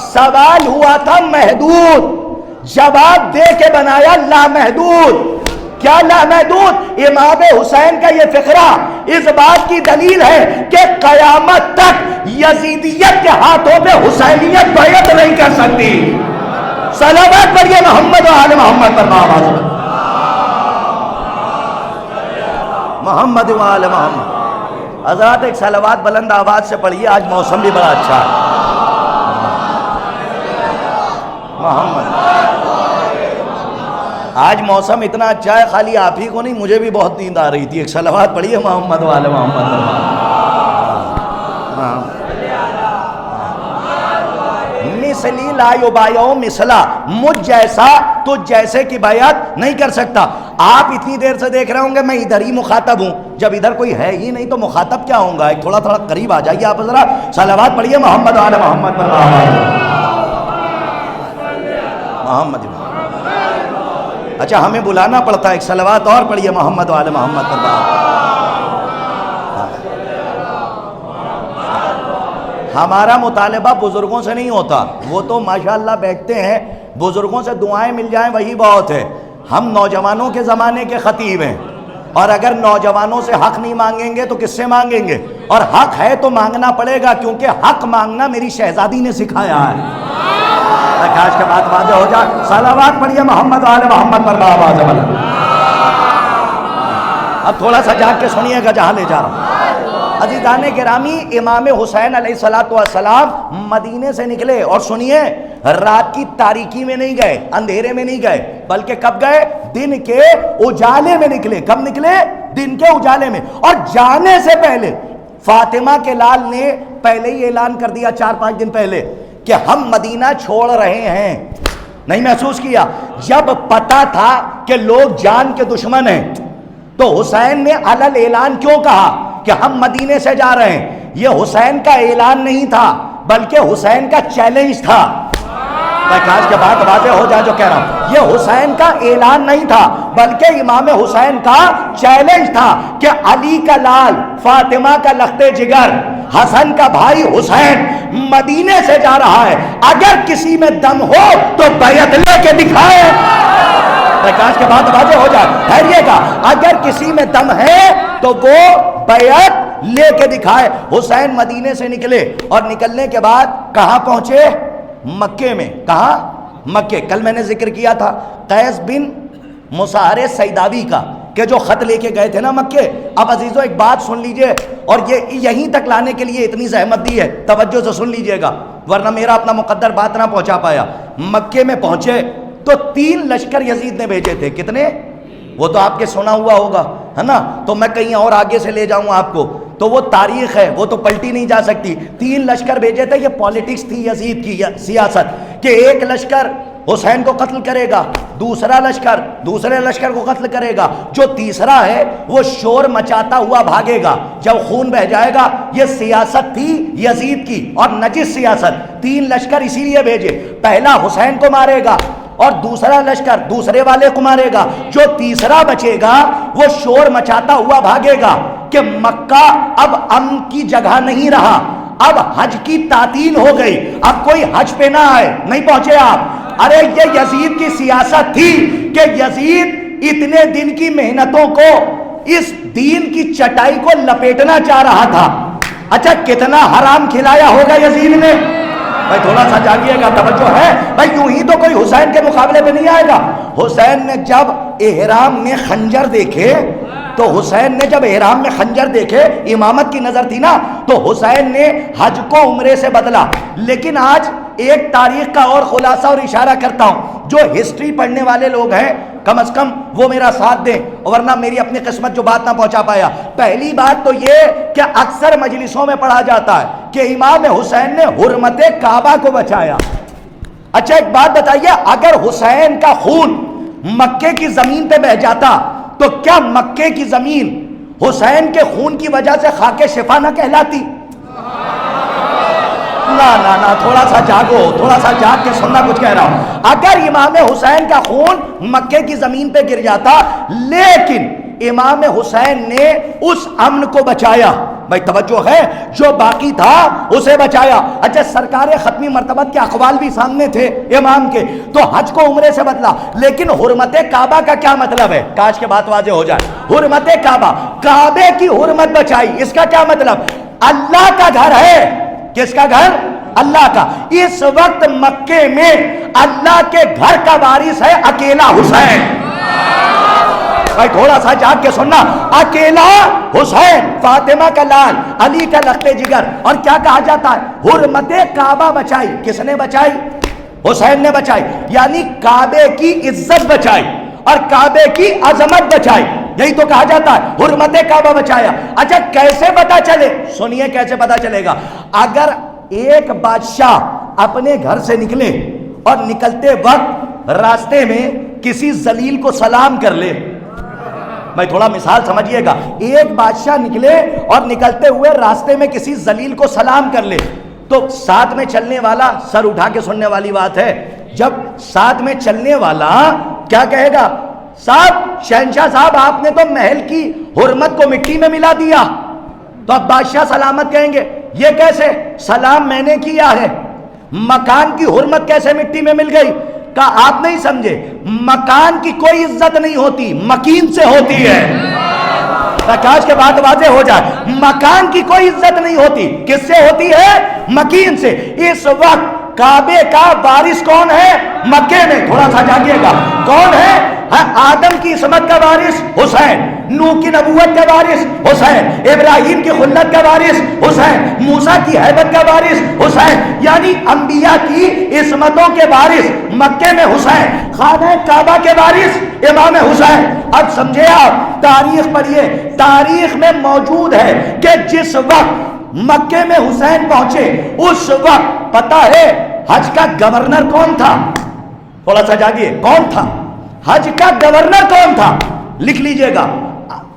سوال ہوا تھا محدود, جواب دے کے بنایا لامحدود. کیا لامحدود؟ امام حسین کا یہ فقرہ اس بات کی دلیل ہے کہ قیامت تک یزیدیت کے ہاتھوں پہ حسینیت بیعت نہیں کر سکتی. صلوات پڑھیے محمد و آل محمد پر. محمد و آل محمد. حضرات ایک صلوات بلند آواز سے پڑھیے, آج موسم بھی بڑا اچھا ہے. محمد, آج موسم اتنا اچھا ہے, خالی آپ ہی کو نہیں مجھے بھی بہت نیند آ رہی تھی. ایک صلوات پڑھیے محمد و آل محمد. مثلی لا یبایعو مثلا, مجھ جیسا تجھ جیسے کی بیعت نہیں کر سکتا. آپ اتنی دیر سے دیکھ رہے ہوں گے میں ادھر ہی مخاطب ہوں, جب ادھر کوئی ہے ہی نہیں تو مخاطب کیا ہوں گا. ایک تھوڑا قریب آ جائیے آپ ذرا, صلوات پڑھیے محمد و آل محمد پر. محمد. اچھا ہمیں بلانا پڑتا ہے, ایک صلوات اور پڑھیے محمد و آل محمد پر. ہمارا مطالبہ بزرگوں سے نہیں ہوتا, وہ تو ماشاءاللہ بیٹھتے ہیں, بزرگوں سے دعائیں مل جائیں وہی بہت ہے. ہم نوجوانوں کے زمانے کے خطیب ہیں, اور اگر نوجوانوں سے حق نہیں مانگیں گے تو کس سے مانگیں گے؟ اور حق ہے تو مانگنا پڑے گا, کیونکہ حق مانگنا میری شہزادی نے سکھایا ہے. آج کے بعد واضح ہو جائے, صلوات پڑھیے محمد و آل محمد پر. اب تھوڑا سا جاگ کے سنیے گا جہاں لے جا رہا ہوں. عزیزان گرامی, امام حسین علیہ السلام مدینے سے نکلے, اور سنیے رات کی تاریکی میں نہیں گئے, اندھیرے میں نہیں گئے, بلکہ کب گئے؟ دن کے اجالے میں نکلے. کب نکلے؟ دن کے اجالے میں. اور جانے سے پہلے فاطمہ کے لال نے پہلے ہی اعلان کر دیا 4-5 دن پہلے کہ ہم مدینہ چھوڑ رہے ہیں. نہیں محسوس کیا؟ جب پتا تھا کہ لوگ جان کے دشمن ہیں تو حسین نے علل اعلان کیوں کہا کہ ہم مدینے سے جا رہے ہیں، یہ حسین کا اعلان نہیں تھا بلکہ حسین کا چیلنج تھا۔ کاش کے بات واضح ہو جائے جو کہہ رہا ہوں، یہ حسین کا اعلان نہیں تھا بلکہ امام حسین کا چیلنج تھا کہ علی کا لال، فاطمہ کا لختے جگر، حسن کا بھائی حسین مدینے سے جا رہا ہے، اگر کسی میں دم ہو تو بیعت لے کے دکھائے۔ کاش کے بات واضح ہو جائے، ٹھہریے گا، اگر کسی میں دم ہے تو وہ بیعت لے کے دکھائے۔ حسین مدینے سے نکلے اور نکلنے کے بعد کہاں پہنچے؟ مکے میں۔ کہاں؟ مکے۔ کل میں نے ذکر کیا تھا قیس بن مسہر سیداوی کا کہ جو خط لے کے گئے تھے نا مکے۔ اب عزیزو ایک بات سن لیجئے، اور یہ یہیں تک لانے کے لیے اتنی زحمت دی ہے، توجہ سے سن لیجئے گا ورنہ میرا اپنا مقدر بات نہ پہنچا پایا۔ مکے میں پہنچے تو 3 لشکر یزید نے بھیجے تھے۔ کتنے؟ وہ تو آپ کے سنا ہوا ہوگا ہے نا، تو میں کہیں اور آگے سے لے جاؤں آپ کو، تو وہ تاریخ ہے، وہ تو پلٹی نہیں جا سکتی۔ 3 لشکر بھیجے تھے، یہ پالیٹکس تھی یزید کی سیاست، کہ ایک لشکر حسین کو قتل کرے گا، دوسرا لشکر دوسرے لشکر کو قتل کرے گا، جو تیسرا ہے وہ شور مچاتا ہوا بھاگے گا جب خون بہہ جائے گا۔ یہ سیاست تھی یزید کی اور نجس سیاست۔ 3 لشکر اسی لیے بھیجے، پہلا حسین کو مارے گا اور دوسرا لشکر دوسرے والے کو مارے گا، جو تیسرا بچے گا وہ شور مچاتا ہوا بھاگے گا کہ مکہ اب امن کی جگہ نہیں رہا، اب حج کی تعطیل ہو گئی، اب کوئی حج پہ نہ آئے۔ نہیں پہنچے آپ؟ ارے یہ یزید کی سیاست تھی کہ یزید اتنے دن کی محنتوں کو اس دین کی چٹائی کو لپیٹنا چاہ رہا تھا۔ اچھا کتنا حرام کھلایا ہوگا یزید نے؟ بھائی تھوڑا سا جاگیے گا، توجہ ہے بھائی، یوں ہی تو کوئی حسین کے مقابلے پہ نہیں آئے گا۔ حسین نے جب احرام میں خنجر دیکھے تو حسین نے جب احرام میں خنجر دیکھے، امامت کی نظر تھی نا، تو حسین نے حج کو عمرے سے بدلا۔ لیکن آج ایک تاریخ کا اور خلاصہ اور اشارہ کرتا ہوں، جو ہسٹری پڑھنے والے لوگ ہیں کم از کم وہ میرا ساتھ دیں، ورنہ میری اپنی قسمت جو بات نہ پہنچا پایا۔ پہلی بات تو یہ کہ اکثر مجلسوں میں پڑھا جاتا ہے کہ امام حسین نے حرمت کعبہ کو بچایا۔ اچھا ایک بات بتائیے، اگر حسین کا خون مکے کی زمین پہ بہہ جاتا تو کیا مکے کی زمین حسین کے خون کی وجہ سے خاک شفا نہ کہلاتی؟ نہ تھوڑا سا جاگو، تھوڑا سا جاگ کے سننا کچھ کہہ رہا ہوں۔ اگر امام حسین کا خون مکے کی زمین پہ گر جاتا، لیکن امام حسین نے اس امن کو بچایا، بھائی توجہ ہے، جو باقی تھا اسے بچایا۔ اچھا سرکار ختمی مرتبت کے اقوال بھی سامنے تھے امام کے، تو حج کو عمرے سے بدلا، لیکن حرمت کعبہ کا کیا مطلب ہے؟ کاش کے بات واضح ہو جائے۔ حرمت کعبہ، کعبے کی حرمت بچائی، اس کا کیا مطلب؟ اللہ کا گھر ہے، کس کا گھر؟ اللہ کا۔ اس وقت مکے میں اللہ کے گھر کا وارث ہے اکیلا حسین۔ بھائی تھوڑا سا جاگ کے سننا، اکیلا حسین، فاطمہ کا لال، علی کا لختے جگر، اور کیا کہا جاتا ہے؟ حرمت کعبہ بچائی۔ کس نے بچائی؟ حسین نے بچائی، یعنی کعبے کی عزت بچائی اور کعبے کی عظمت بچائی، یہی تو کہا جاتا ہے حرمت کعبہ بچایا۔ اچھا کیسے پتا چلے؟ سنیے کیسے پتا چلے گا۔ اگر ایک بادشاہ اپنے گھر سے نکلے اور نکلتے وقت راستے میں کسی ذلیل کو سلام کر لے، میں تھوڑا مثال سمجھیے گا، ایک بادشاہ نکلے اور نکلتے ہوئے راستے میں کسی ذلیل کو سلام کر لے، تو ساتھ میں چلنے والا سر اٹھا کے سننے والی بات ہے، جب ساتھ میں چلنے والا کیا کہے گا؟ صاحب شہنشاہ صاحب آپ نے تو محل کی حرمت کو مٹی میں ملا دیا، تو اب بادشاہ سلامت کہیں گے، یہ کیسے؟ سلام میں نے کیا ہے، مکان کی حرمت کیسے مٹی میں مل گئی؟ کہا آپ نہیں سمجھے، مکان کی کوئی عزت نہیں ہوتی، مکین سے ہوتی ہے۔ کاش کے بات واضح ہو جائے، مکان کی کوئی عزت نہیں ہوتی، کس سے ہوتی ہے؟ مکین سے۔ اس وقت کعبے کا وارث کون ہے؟ مکے میں، تھوڑا سا جاگیے گا، کون ہے؟ آدم کی عصمت کا وارث حسین، نوح کی نبوت کا وارث حسین، ابراہیم کی خلت کا وارث حسین، موسیٰ کی ہیبت کا وارث حسین، یعنی انبیاء کی عصمتوں کے وارث مکے میں حسین، خانہ کعبہ کے وارث امام حسین۔ اب سمجھے آپ، تاریخ پڑھیے، تاریخ میں موجود ہے کہ جس وقت مکے میں حسین پہنچے اس وقت پتہ ہے حج کا گورنر کون تھا؟ تھوڑا سا جاگیے، کون تھا؟ حج کا گورنر کون تھا؟ لکھ لیجئے گا،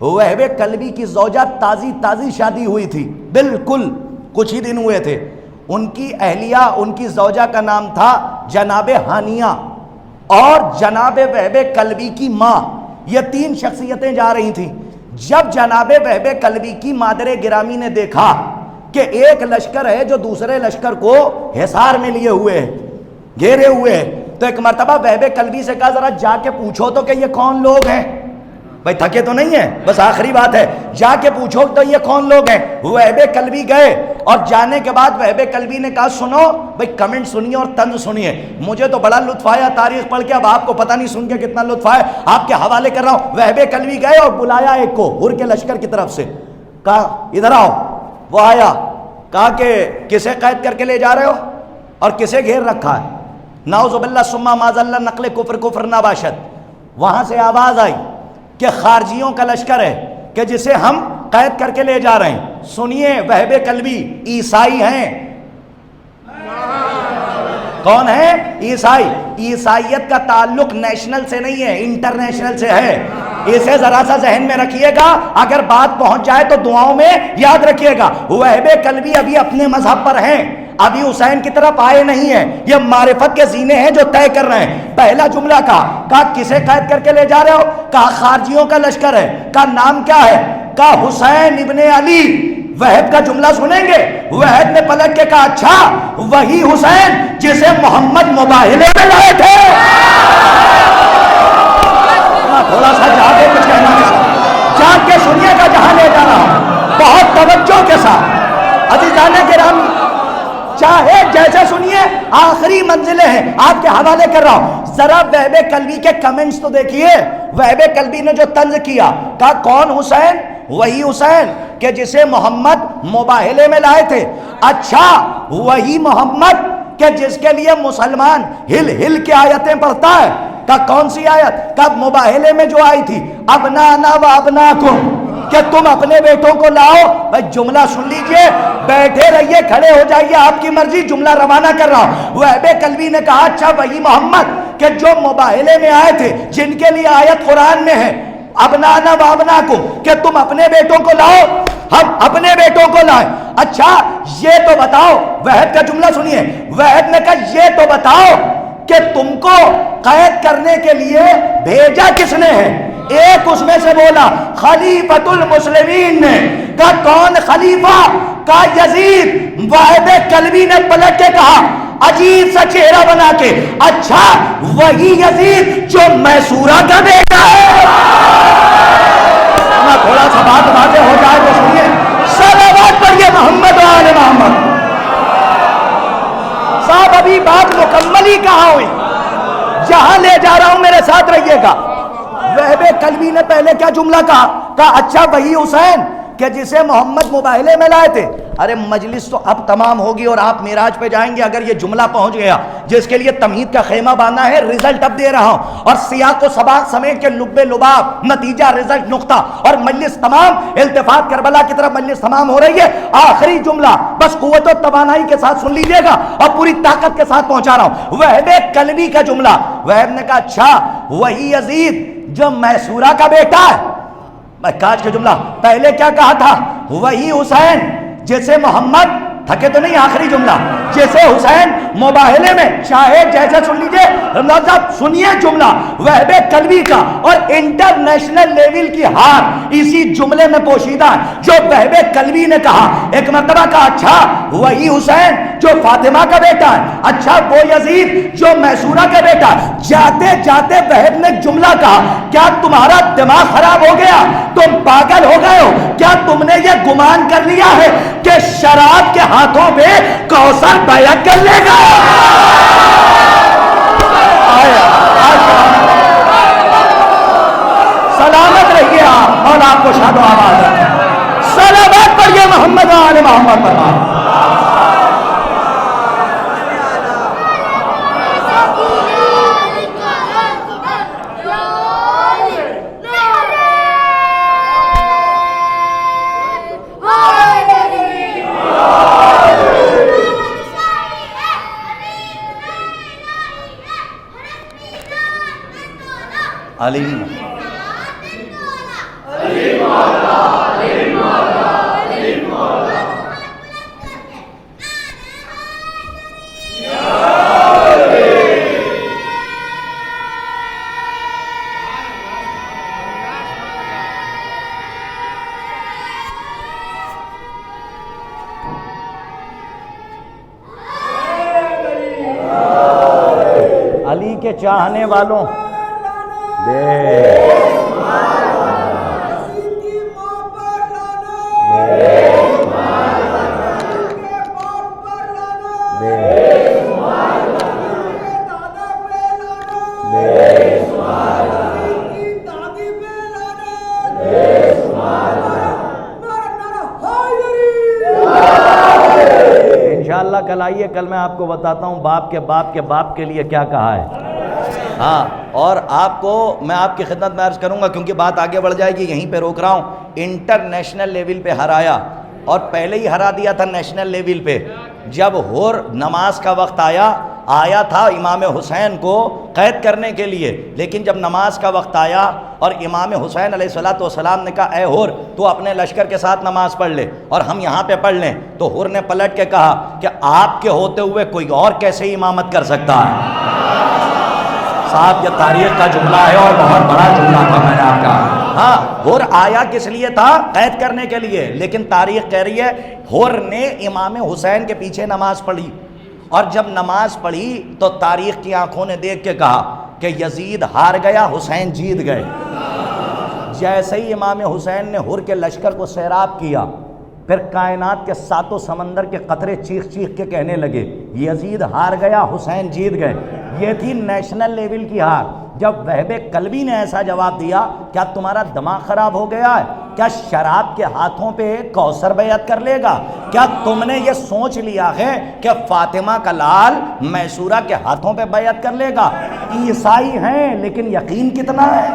وہب کلبی کی زوجہ تازی شادی ہوئی تھی، بالکل کچھ ہی دن ہوئے تھے. ان کی اہلیہ، ان کی زوجہ کا نام تھا جناب ہانیہ، اور جناب وہب کلبی کی ماں، یہ تین شخصیتیں جا رہی تھیں. جب جناب وہب کلبی کی مادر گرامی نے دیکھا کہ ایک لشکر ہے جو دوسرے لشکر کو حصار میں لیے ہوئے ہے، گھیرے ہوئے ہے، تو ایک مرتبہ وہب کلبی سے کہا ذرا جا کے پوچھو تو کہ یہ کون لوگ ہیں. بھائی تھکے تو نہیں ہیں؟ بس آخری بات ہے، جا کے پوچھو تو یہ کون لوگ ہیں. وہب کلبی گئے اور جانے کے بعد وہب کلبی نے کہا سنو بھائی، کمنٹ سنیے اور طنز سنیے. مجھے تو بڑا لطف آیا تاریخ پڑھ کے، اب آپ کو پتہ نہیں سن کے کتنا لطف آیا، آپ کے حوالے کر رہا ہوں. وہب کلبی گئے اور بلایا ایک کو ہر کے لشکر کی طرف سے، کہا ادھر آؤ. وہ آیا، کہا کہ کسے قید کر کے لے جا رہے ہو اور کسے گھیر رکھا ہے؟ نعوذ باللہ ثم معاذ اللہ، نقل کفر نہ باشد. وہاں سے آواز آئی کہ خارجیوں کا لشکر ہے کہ جسے ہم قید کر کے لے جا رہے ہیں. سنیے، وہب کلبی عیسائی ہیں. کون ہے؟ عیسائی. عیسائیت کا تعلق نیشنل سے نہیں ہے، انٹرنیشنل سے ہے. اسے ذرا سا ذہن میں رکھیے گا، اگر بات پہنچ جائے تو دعاؤں میں یاد رکھیے گا. وہب کلبی ابھی اپنے مذہب پر ہیں، ابھی حسین کی طرف آئے نہیں ہیں. یہ معرفت کے زینے ہیں جو طے کر رہے ہیں. پہلا جملہ کہا کسے قید کر کے لے جا رہے ہو؟ کہا خارجیوں کا لشکر ہے. کہا نام کیا ہے؟ کہا حسین ابن علی. وہب کا جملہ سنیں گے. وہب نے پلٹ کے کہا اچھا وہی حسین جسے محمد مباہلے میں لائے تھے. تھوڑا سا جا کے کچھ کہنا چاہتا، جا کے سنیے گا جہاں لے جا رہا ہوں بہت توجہ کے ساتھ. عزیزان کرام، چاہے جیسے سنیے، آخری منزلیں ہیں، آپ کے حوالے کر رہا ہوں. ذرا وہب کلبی کے کمنٹس تو دیکھیے. وہب کلبی نے جو طنز کیا، کہا کون حسین؟ وہی حسین کہ جسے محمد مباہلے میں لائے تھے. اچھا وہی محمد کہ جس کے لیے مسلمان ہل ہل کے آیتیں پڑھتا ہے. کہا کون سی آیت؟ کہا مباہلے میں جو آئی تھی ابنانا و ابناکم، کہ تم اپنے بیٹوں کو لاؤ. بھائی جملہ سن لیجئے، بیٹھے رہیے کھڑے ہو جائیے، آپ کی مرضی، جملہ روانہ کر رہا ہوں. وہب کلبی نے کہا اچھا وہی محمد کہ جو مباہلے میں آئے تھے، جن کے لیے آیت قرآن میں ہے ابنانا و ابناکم، کہ تم اپنے بیٹوں کو لاؤ، ہم اپنے بیٹوں کو لائیں. اچھا یہ تو بتاؤ، وہب کا جملہ سنیے. وہب نے کہا یہ تو بتاؤ کہ تم کو قید کرنے کے لیے بھیجا کس نے ہے؟ ایک اس میں سے بولا خلیفۃ المسلمین نے. کہا کون خلیفہ؟ کہا یزید. وہب کلبی نے پلٹ کے کہا عجیب سا چہرہ بنا کے اچھا وہی یزید جو میسورہ کا بیٹا ہے. تھوڑا سا بات واضح ہو جائے تو سنیے. صلوات پڑھیے محمد و آل محمد. صاحب ابھی بات مکمل ہی کہاں ہوئی، جہاں لے جا رہا ہوں میرے ساتھ رہیے گا. وہب کلبی نے پہلے کیا جملہ کہا اچھا وہی حسین کہ جسے محمد مباہلے میں لائے تھے. ارے مجلس تو اب تمام ہوگی اور آپ معراج پہ جائیں گے اگر یہ جملہ پہنچ گیا جس کے لیے تمہید کا خیمہ باندھا ہے. رزلٹ اب دے رہا ہوں اور سیاق و سباق سمیت کے لب لباب، نتیجہ، رزلٹ، نقطہ، اور مجلس تمام، التفات کربلا کی طرف مجلس تمام ہو رہی ہے. آخری جملہ بس قوت و توانائی کے ساتھ سن لیجیے گا اور پوری طاقت کے ساتھ پہنچا رہا ہوں. وہب کلبی کا جملہ. وہب نے کہا اچھا وہی یزید جو میسورہ کا بیٹا ہے. میں کاج کا جملہ پہلے کیا کہا تھا؟ وہی حسین جیسے محمد، تھکے تو نہیں، آخری جملہ جیسے حسین مباہلے میں، چاہے جیسے سن لیجئے. رمضان صاحب سنیے جملہ وہب کلبی کا، اور انٹرنیشنل لیول کی ہار اسی جملے میں پوشیدہ ہے جو وہب کلبی نے کہا. ایک مرتبہ کہا اچھا وہی حسین جو فاطمہ کا بیٹا ہے، اچھا وہ یزید جو میسورہ کا بیٹا ہے. جاتے جاتے وہب نے جملہ کہا کیا تمہارا دماغ خراب ہو گیا؟ تم پاگل ہو گئے ہو کیا؟ تم نے یہ گمان کر لیا ہے کہ شراب کے ہاتھوں پہ کوثر بیعت کر لے گا؟ سلامت رہیے آپ اور آپ کو شاد و آباد رکھیں. صلوات پڑھیے محمد و آل محمد پر. علی کے چاہنے والوں انشاءاللہ کل آئیے، کل میں آپ کو بتاتا ہوں باپ کے باپ کے باپ کے لیے کیا کہا ہے۔ ہاں، اور آپ کو میں آپ کی خدمت میں عرض کروں گا، کیونکہ بات آگے بڑھ جائے گی، یہیں پہ روک رہا ہوں۔ انٹرنیشنل لیول پہ ہرایا، اور پہلے ہی ہرا دیا تھا نیشنل لیول پہ۔ جب ہور نماز کا وقت آیا تھا امام حسین کو قید کرنے کے لیے، لیکن جب نماز کا وقت آیا اور امام حسین علیہ السلام نے کہا اے ہور تو اپنے لشکر کے ساتھ نماز پڑھ لے اور ہم یہاں پہ پڑھ لیں، تو ہور نے پلٹ کے کہا کہ آپ کے ہوتے ہوئے کوئی اور کیسے امامت کر سکتا ہے؟ صاحب یہ تاریخ کا جملہ ہے اور بہت بڑا جملہ تھا، میں نے آپ کا۔ ہاں، ہور آیا کس لیے تھا؟ قید کرنے کے لیے، لیکن تاریخ کہہ رہی ہے ہور نے امام حسین کے پیچھے نماز پڑھی، اور جب نماز پڑھی تو تاریخ کی آنکھوں نے دیکھ کے کہا کہ یزید ہار گیا، حسین جیت گئے۔ جیسے ہی امام حسین نے ہور کے لشکر کو سیراب کیا، پھر کائنات کے ساتوں سمندر کے قطرے چیخ چیخ کے کہنے لگے یزید ہار گیا، حسین جیت گئے۔ یہ تھی نیشنل لیول کی ہار۔ جب وہب قلبی نے ایسا جواب دیا، کیا تمہارا دماغ خراب ہو گیا ہے؟ کیا شراب کے ہاتھوں پہ کوثر بیعت کر لے گا؟ کیا تم نے یہ سوچ لیا ہے کہ فاطمہ کا لال میسورہ کے ہاتھوں پہ بیعت کر لے گا؟ عیسائی ہیں لیکن یقین کتنا ہے؟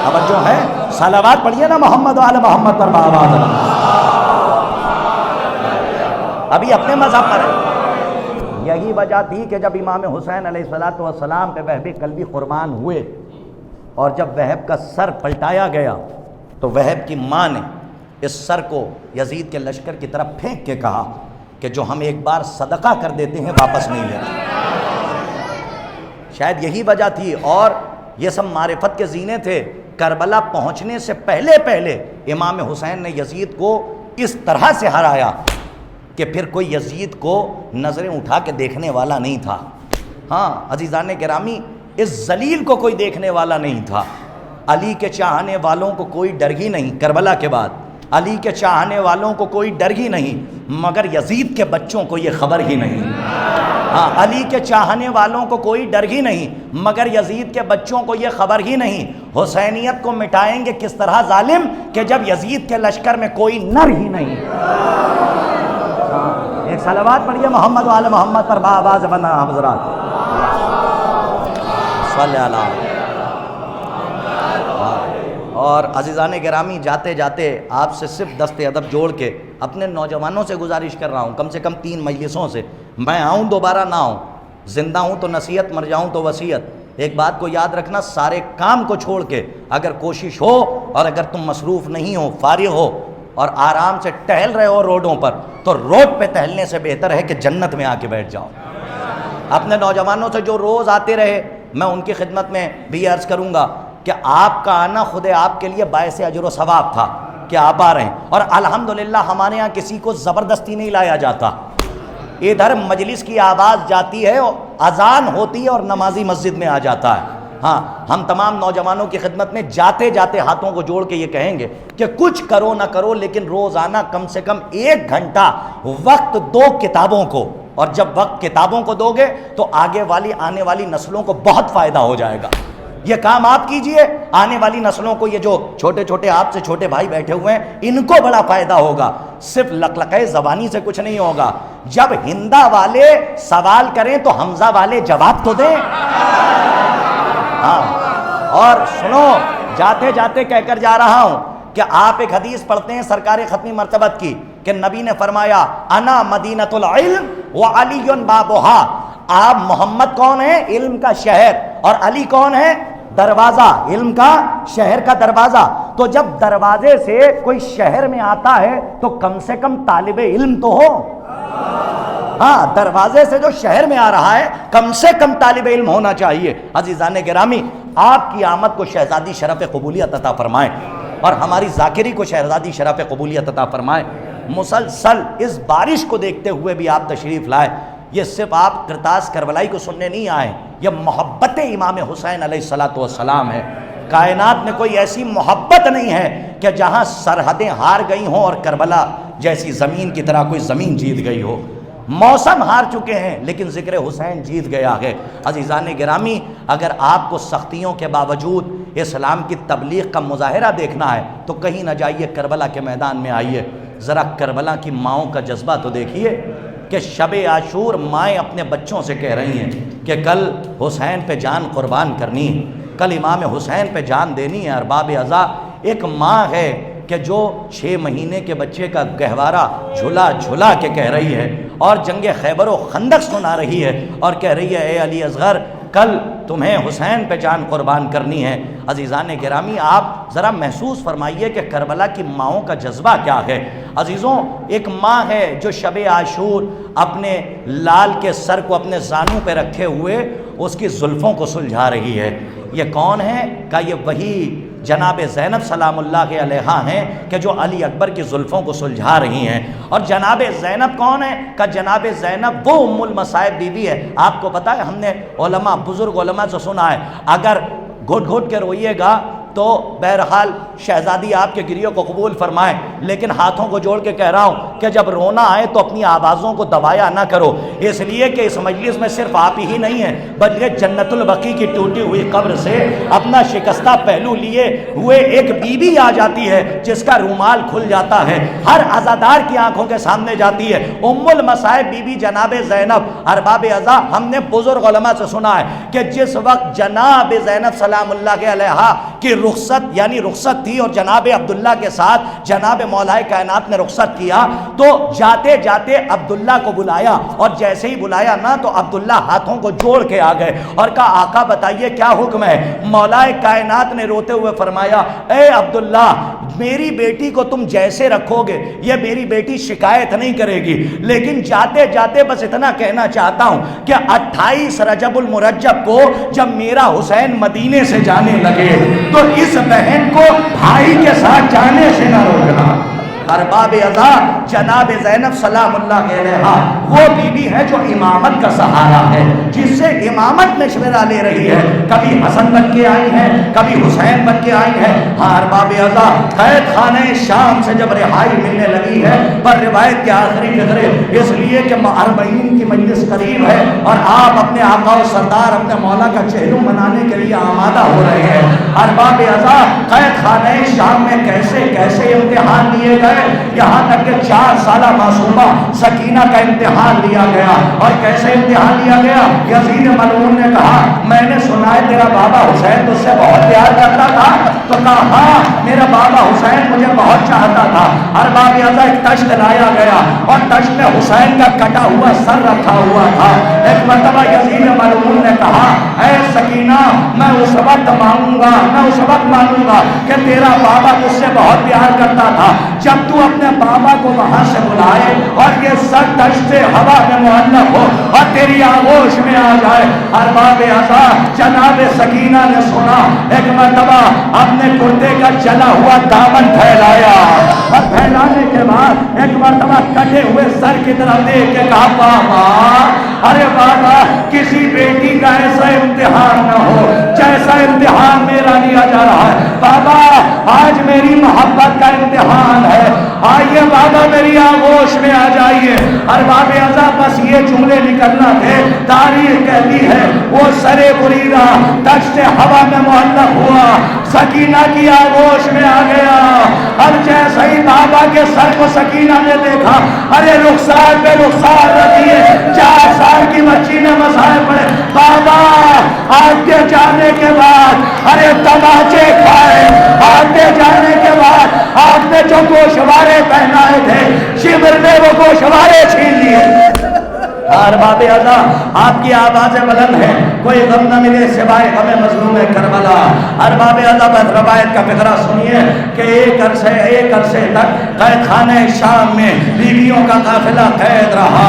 توجہ ہے؟ صلوات پڑھیے نا محمد وعلی محمد پر بآواز بلند۔ ابھی اپنے مذہب پر ہے۔ یہی وجہ تھی کہ جب امام حسین علیہ السلام پہ وہب قلبی قربان ہوئے، اور جب وہب کا سر پلٹایا گیا تو وہب کی ماں نے اس سر کو یزید کے لشکر کی طرف پھینک کے کہا کہ جو ہم ایک بار صدقہ کر دیتے ہیں واپس نہیں لیتے۔ شاید یہی وجہ تھی، اور یہ سب معرفت کے زینے تھے۔ کربلا پہنچنے سے پہلے امام حسین نے یزید کو اس طرح سے ہرایا کہ پھر کوئی یزید کو نظریں اٹھا کے دیکھنے والا نہیں تھا۔ ہاں عزیزان گرامی، اس ذلیل کو کوئی دیکھنے والا نہیں تھا۔ علی کے چاہنے والوں کو کوئی ڈر ہی نہیں، کربلا کے بعد علی کے چاہنے والوں کو کوئی ڈر ہی نہیں، مگر یزید کے بچوں کو یہ خبر ہی نہیں۔ ہاں، علی کے چاہنے والوں کو کوئی ڈر ہی نہیں، مگر یزید کے بچوں کو یہ خبر ہی نہیں۔ حسینیت کو مٹائیں گے کس طرح ظالم کہ جب یزید کے لشکر میں کوئی نر ہی نہیں۔ ایک صلوات پڑھیے محمد وعلی محمد پر بآواز بلند حضرات۔ صلی اللہ۔ اور عزیزان گرامی، جاتے جاتے آپ سے صرف دست ادب جوڑ کے اپنے نوجوانوں سے گزارش کر رہا ہوں، کم سے کم 3 مجلسوں سے، میں آؤں دوبارہ نہ آؤں، زندہ ہوں تو نصیحت، مر جاؤں تو وصیت۔ ایک بات کو یاد رکھنا، سارے کام کو چھوڑ کے اگر کوشش ہو، اور اگر تم مصروف نہیں ہو، فارغ ہو اور آرام سے ٹہل رہے ہو روڈوں پر، تو روڈ پہ ٹہلنے سے بہتر ہے کہ جنت میں آ کے بیٹھ جاؤ۔ اپنے نوجوانوں سے جو روز آتے رہے، میں ان کی خدمت میں بھی عرض کروں گا کہ آپ کا آنا خود آپ کے لیے باعث اجر و ثواب تھا کہ آپ آ رہے ہیں، اور الحمدللہ ہمارے یہاں کسی کو زبردستی نہیں لایا جاتا۔ ادھر مجلس کی آواز جاتی ہے، اذان ہوتی ہے اور نمازی مسجد میں آ جاتا ہے۔ ہاں، ہم تمام نوجوانوں کی خدمت میں جاتے جاتے ہاتھوں کو جوڑ کے یہ کہیں گے کہ کچھ کرو نہ کرو، لیکن روزانہ کم سے کم 1 گھنٹہ وقت دو کتابوں کو، اور جب وقت کتابوں کو دو گے تو آگے والی آنے والی نسلوں کو بہت فائدہ ہو جائے گا۔ یہ کام آپ کیجئے، آنے والی نسلوں کو، یہ جو چھوٹے چھوٹے آپ سے چھوٹے بھائی بیٹھے ہوئے ہیں، ان کو بڑا فائدہ ہوگا۔ صرف لقلقہ زبانی سے کچھ نہیں ہوگا۔ جب ہندا والے سوال کریں تو حمزہ والے جواب تو دیں۔ ہاں، اور سنو، جاتے جاتے کہہ کر جا رہا ہوں کہ آپ ایک حدیث پڑھتے ہیں سرکار ختمی مرتبت کی، کہ نبی نے فرمایا انا مدینۃ العلم وعلی بابھا۔ آپ محمد کون ہے؟ علم کا شہر، اور علی کون ہے؟ دروازہ، علم کا شہر کا دروازہ۔ تو جب دروازے سے کوئی شہر میں آتا ہے تو کم سے کم طالب علم تو ہو۔ ہاں، دروازے سے جو شہر میں آ رہا ہے کم سے کم طالب علم ہونا چاہیے۔ عزیزان گرامی، آپ کی آمد کو شہزادی شرف قبولیت عطا فرمائے، اور ہماری ذاکری کو شہزادی شرف قبولیت عطا فرمائے۔ مسلسل اس بارش کو دیکھتے ہوئے بھی آپ تشریف لائے۔ یہ صرف آپ کرتاس کربلائی کو سننے نہیں آئے، یہ محبت امام حسین علیہ السلام ہے۔ کائنات میں کوئی ایسی محبت نہیں ہے کہ جہاں سرحدیں ہار گئی ہوں اور کربلا جیسی زمین کی طرح کوئی زمین جیت گئی ہو۔ موسم ہار چکے ہیں لیکن ذکر حسین جیت گیا ہے۔ عزیزان گرامی، اگر آپ کو سختیوں کے باوجود اسلام کی تبلیغ کا مظاہرہ دیکھنا ہے تو کہیں نہ جائیے، کربلا کے میدان میں آئیے، ذرا کربلا کی ماؤں کا جذبہ تو دیکھیے کہ شب عاشور مائیں اپنے بچوں سے کہہ رہی ہیں کہ کل حسین پہ جان قربان کرنی ہے، کل امام حسین پہ جان دینی ہے۔ ارباب عزا، ایک ماں ہے کہ جو 6 مہینے کے بچے کا گہوارہ جھلا جھلا کے کہہ رہی ہے اور جنگ خیبر و خندق سنا رہی ہے اور کہہ رہی ہے اے علی اصغر کل تمہیں حسین پہ جان قربان کرنی ہے۔ عزیزان گرامی، آپ ذرا محسوس فرمائیے کہ کربلا کی ماؤں کا جذبہ کیا ہے۔ عزیزوں، ایک ماں ہے جو شب عاشور اپنے لال کے سر کو اپنے زانوں پہ رکھے ہوئے اس کی زلفوں کو سلجھا رہی ہے۔ یہ کون ہے؟ کہ یہ وہی جناب زینب سلام اللہ علیہا ہیں کہ جو علی اکبر کی زلفوں کو سلجھا رہی ہیں۔ اور جناب زینب کون ہے؟ کہ جناب زینب وہ ام المصائب بی بی ہے۔ آپ کو پتہ ہے، ہم نے علماء، بزرگ علماء سے سنا ہے، اگر گھٹ گھٹ کے روئیے گا تو بہرحال شہزادی آپ کے گریوں کو قبول فرمائیں، لیکن ہاتھوں کو جوڑ کے کہہ رہا ہوں کہ جب رونا آئے تو اپنی آوازوں کو دبایا نہ کرو، اس لیے کہ اس مجلس میں صرف آپ ہی نہیں ہیں بلکہ جنت البقیع کی ٹوٹی ہوئی قبر سے اپنا شکستہ پہلو لیے ہوئے ایک بی بی آ جاتی ہے جس کا رومال کھل جاتا ہے، ہر عزادار کی آنکھوں کے سامنے جاتی ہے، ام المصائب بی بی جناب زینب۔ ارباب عزا، ہم نے بزرگ علماء سے سنا ہے کہ جس وقت جناب زینب سلام اللہ علیہا کی رخصت یعنی رخصت تھی اور جناب عبداللہ کے ساتھ جناب مولا کائنات نے رخصت کیا تو جاتے جاتے عبداللہ کو بلایا، اور جیسے ہی بلایا نا تو عبداللہ ہاتھوں کو جوڑ کے آ گئے اور کہا آقا بتائیے کیا حکم ہے؟ مولا کائنات نے روتے ہوئے فرمایا اے عبداللہ، میری بیٹی کو تم جیسے رکھو گے یہ میری بیٹی شکایت نہیں کرے گی، لیکن جاتے جاتے بس اتنا کہنا چاہتا ہوں کہ 28 رجب المرجب کو جب میرا حسین مدینے سے جانے لگے تو اس بہن کو بھائی کے ساتھ جانے سے نہ روکنا۔ ارباب عزا، جناب زینب سلام اللہ علیہا وہ بی بی ہے جو امامت کا سہارا ہے، جس سے امامت مشورہ لے رہی ہے، کبھی حسن بن کے آئی ہے، کبھی حسین بن کے آئی ہے۔ ہاں ارباب عزا، قید خانہ شام سے جب رہائی ملنے لگی ہے پر روایت کے آخری قطرے اس لیے کہ اربعین کی مجلس قریب ہے اور آپ اپنے آقا و سردار اپنے مولا کا چہلم منانے کے لیے آمادہ ہو رہے ہیں۔ ارباب عزا، قید خانہ شام میں کیسے کیسے امتحان لیے گئے، یہاں تک کہ 4 سالہ معصومہ سکینہ کا امتحان لیا گیا۔ اور کیسے امتحان لیا گیا؟ یزید ملعون نے کہا میں نے سنا ہے تیرا بابا حسین تجھ سے بہت پیار کرتا تھا، تو کہا ہاں میرا بابا حسین مجھے بہت چاہتا تھا۔ ارباب عزا، ایک تشت لایا گیا اور تشت میں حسین کا کٹا ہوا سر رکھا ہوا تھا۔ ایک مرتبہ یزید ملعون نے کہا اے سکینہ، میں اس وقت مانوں گا کہ تیرا بابا تجھ سے بہت پیار کرتا تھا جب تو اپنے بابا کو وہاں سے بلائے اور یہ سر تشت سے ہوا میں معلق ہو اور تیری آغوش میں آ جائے۔ ارباب عزا، جناب سکینہ نے سنا، ایک مرتبہ اپنے کرتے کا جلا ہوا دامن پھیلایا اور پھیلانے کے بعد ایک مرتبہ کٹے ہوئے سر کی طرف دیکھ کے کہا بابا، ارے بابا کسی بیٹی کا ایسا امتحان نہ ہو جیسا امتحان میرا لیا جا رہا ہے۔ بابا آج میری محبت کا امتحان ہے، آئیے بابا میری آغوش میں آ جائیے۔ ارباب عزا، بس یہ جملے نکلنا تھے، تاریخ کہتی ہے وہ سر بریدہ تشت ہوا میں معلق ہوا، سکینہ کی آغوش میں آ گیا۔ اب جیسے ہی بابا کے سر کو سکینہ نے دیکھا، ارے رخسار پہ رخسار رکھیے، 4 سال کی بچی نے مسائل پڑے، بابا آگے جانے کے بعد ارے تماچے کھائے، آگے جانے کے بعد آپ نے جو گوشوارے پہنائے تھے شمر نے وہ گوشوارے چھین لیے۔ ارباب عزا، آپ کی آوازیں بلند ہیں، کوئی غم نہ ملے سوائے غم مظلوم کربلا۔ ارباب عزا، بس روایت کا فقرہ سنیے کہ ایک عرصے تک قید خانہ شام میں بیویوں کا قافلہ قید رہا۔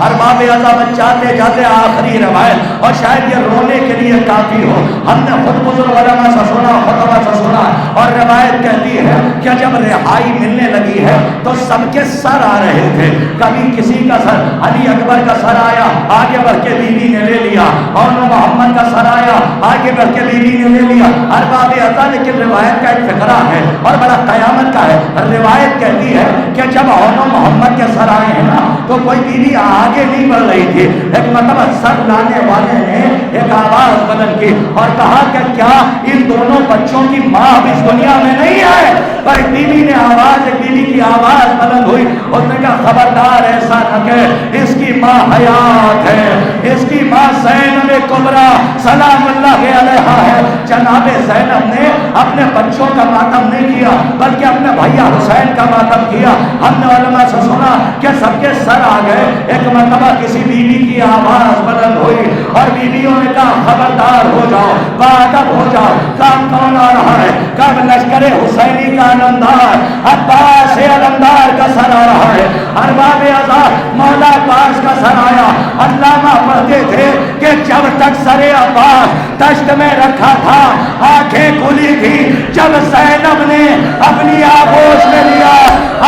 ارباب عزا، جاتے جاتے آخری روایت، اور شاید یہ رونے کے لیے کافی ہو، ہم نے خود بزرگ علماء سے سنا، خطبہ سے سنا، اور روایت کہتی ہے کہ جب رہائی ملنے لگی ہے تو سب کے سر آ رہے تھے، کبھی کسی کا سر علی اکبر کا سر آیا، آگے بڑھ کے بیوی نے لے لیا، اور محمد کا سر آیا، آگے بڑھ کے بیوی نے لے لیا۔ ارباب ازا، لیکن روایت کا ایک فقرہ ہے اور بڑا قیامت کا ہے۔ روایت کہتی ہے کہ جب محمد کے سر آئے ہیں نا تو کوئی بیوی آگے نہیں بڑھ رہی تھی، ایک مرتبہ سر لانے والے نے ایک آواز بلند کی اور کہا کہ کیا ان دونوں بچوں کی ماں اب اس دنیا میں نہیں ہے؟ پر ایک بیوی نے ایک بیوی کی آواز بلند ہوئی، اس نے کہا خبردار ایسا نہ کہ اس کی ماں حیات ہے، اس کی ماں زینب کبریٰ سلام اللہ علیہا ہے۔ جناب زینب نے اپنے بچوں کا ماتم نہیں کیا بلکہ اپنے بھیا حسین کا ماتم کیا۔ ہم نے علماء سے سنا کہ سب کے سر آ گئے۔ ایک مرتبہ کسی بیوی کی آواز بلند ہوئی اور بیویوں نے کہا خبردار ہو جاؤ، باادب ہو جاؤ، کام کون آ رہا ہے؟ کب لشکر حسینی کا علمدار عباس علمدار کا سر آ رہا ہے۔ ارباب ازا، مولا عباس کا سر آیا۔ علامہ پڑھتے تھے کہ جب تک سر عباس دشت میں رکھا تھا آنکھیں کھلی تھی، جب زینب نے اپنی آغوش میں لیا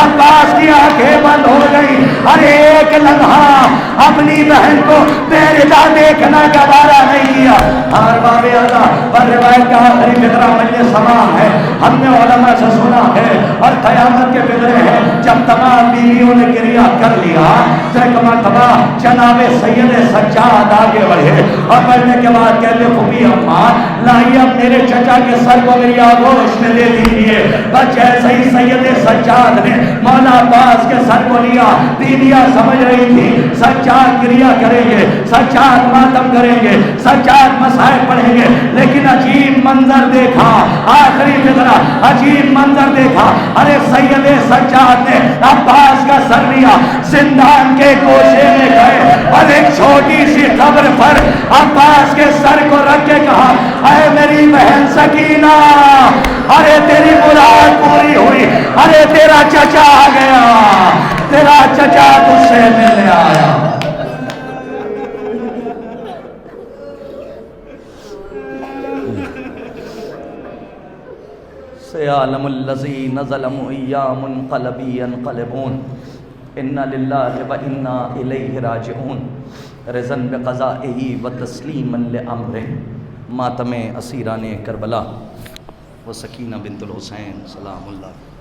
عباس کی آنکھیں بند ہو گئی۔ ہر ایک لمحہ اپنی بہن کو بے رضا دیکھنا گوارا نہیں کیا۔ ارباب ازا، پر روایت کا آخری فقرہ مجلس سماع ہے، ہم نے علماء سے سنا ہے اور قیامت کے فقرے ہیں۔ جب تمام بیویوں نے کریا کر لیا تو ایک مرتبہ جناب سید سجاد آگے بڑھے اور بڑھنے کے بعد کہتے پھوپھی اماں لائیے اب میرے چچا کے سر کو میری آغوش میں لے دیجیے۔ بس جیسے ہی سید سجاد نے مولا عباس کے سر کو لیا، بیویاں سمجھ رہی تھی سجاد کریا کریں گے، سجاد ماتم کریں گے، سجاد مسائل پڑھیں گے، لیکن عجیب منظر دیکھا۔ آخری فقرہ عجیب منظر دیکھا۔ ارے سید سجاد نے عباس کا سر لیا، زندان کے گوشے میں گئے اور ایک چھوٹی سی قبر پر عباس کے سر کو رکھ کے کہا اے میری بہن سکینہ، ارے تیری مراد پوری ہوئی، ارے تیرا چچا آ گیا، تیرا چچا تجھ سے ملنے آیا۔ سیعلم الذین ظلموا ایام منقلبی ینقلبون انا للہ و انا الیہ راجعون رضا بقضائہ و تسلیما لامرہ۔ ماتم اسیران کربلا و سکینہ بنت الحسین سلام اللہ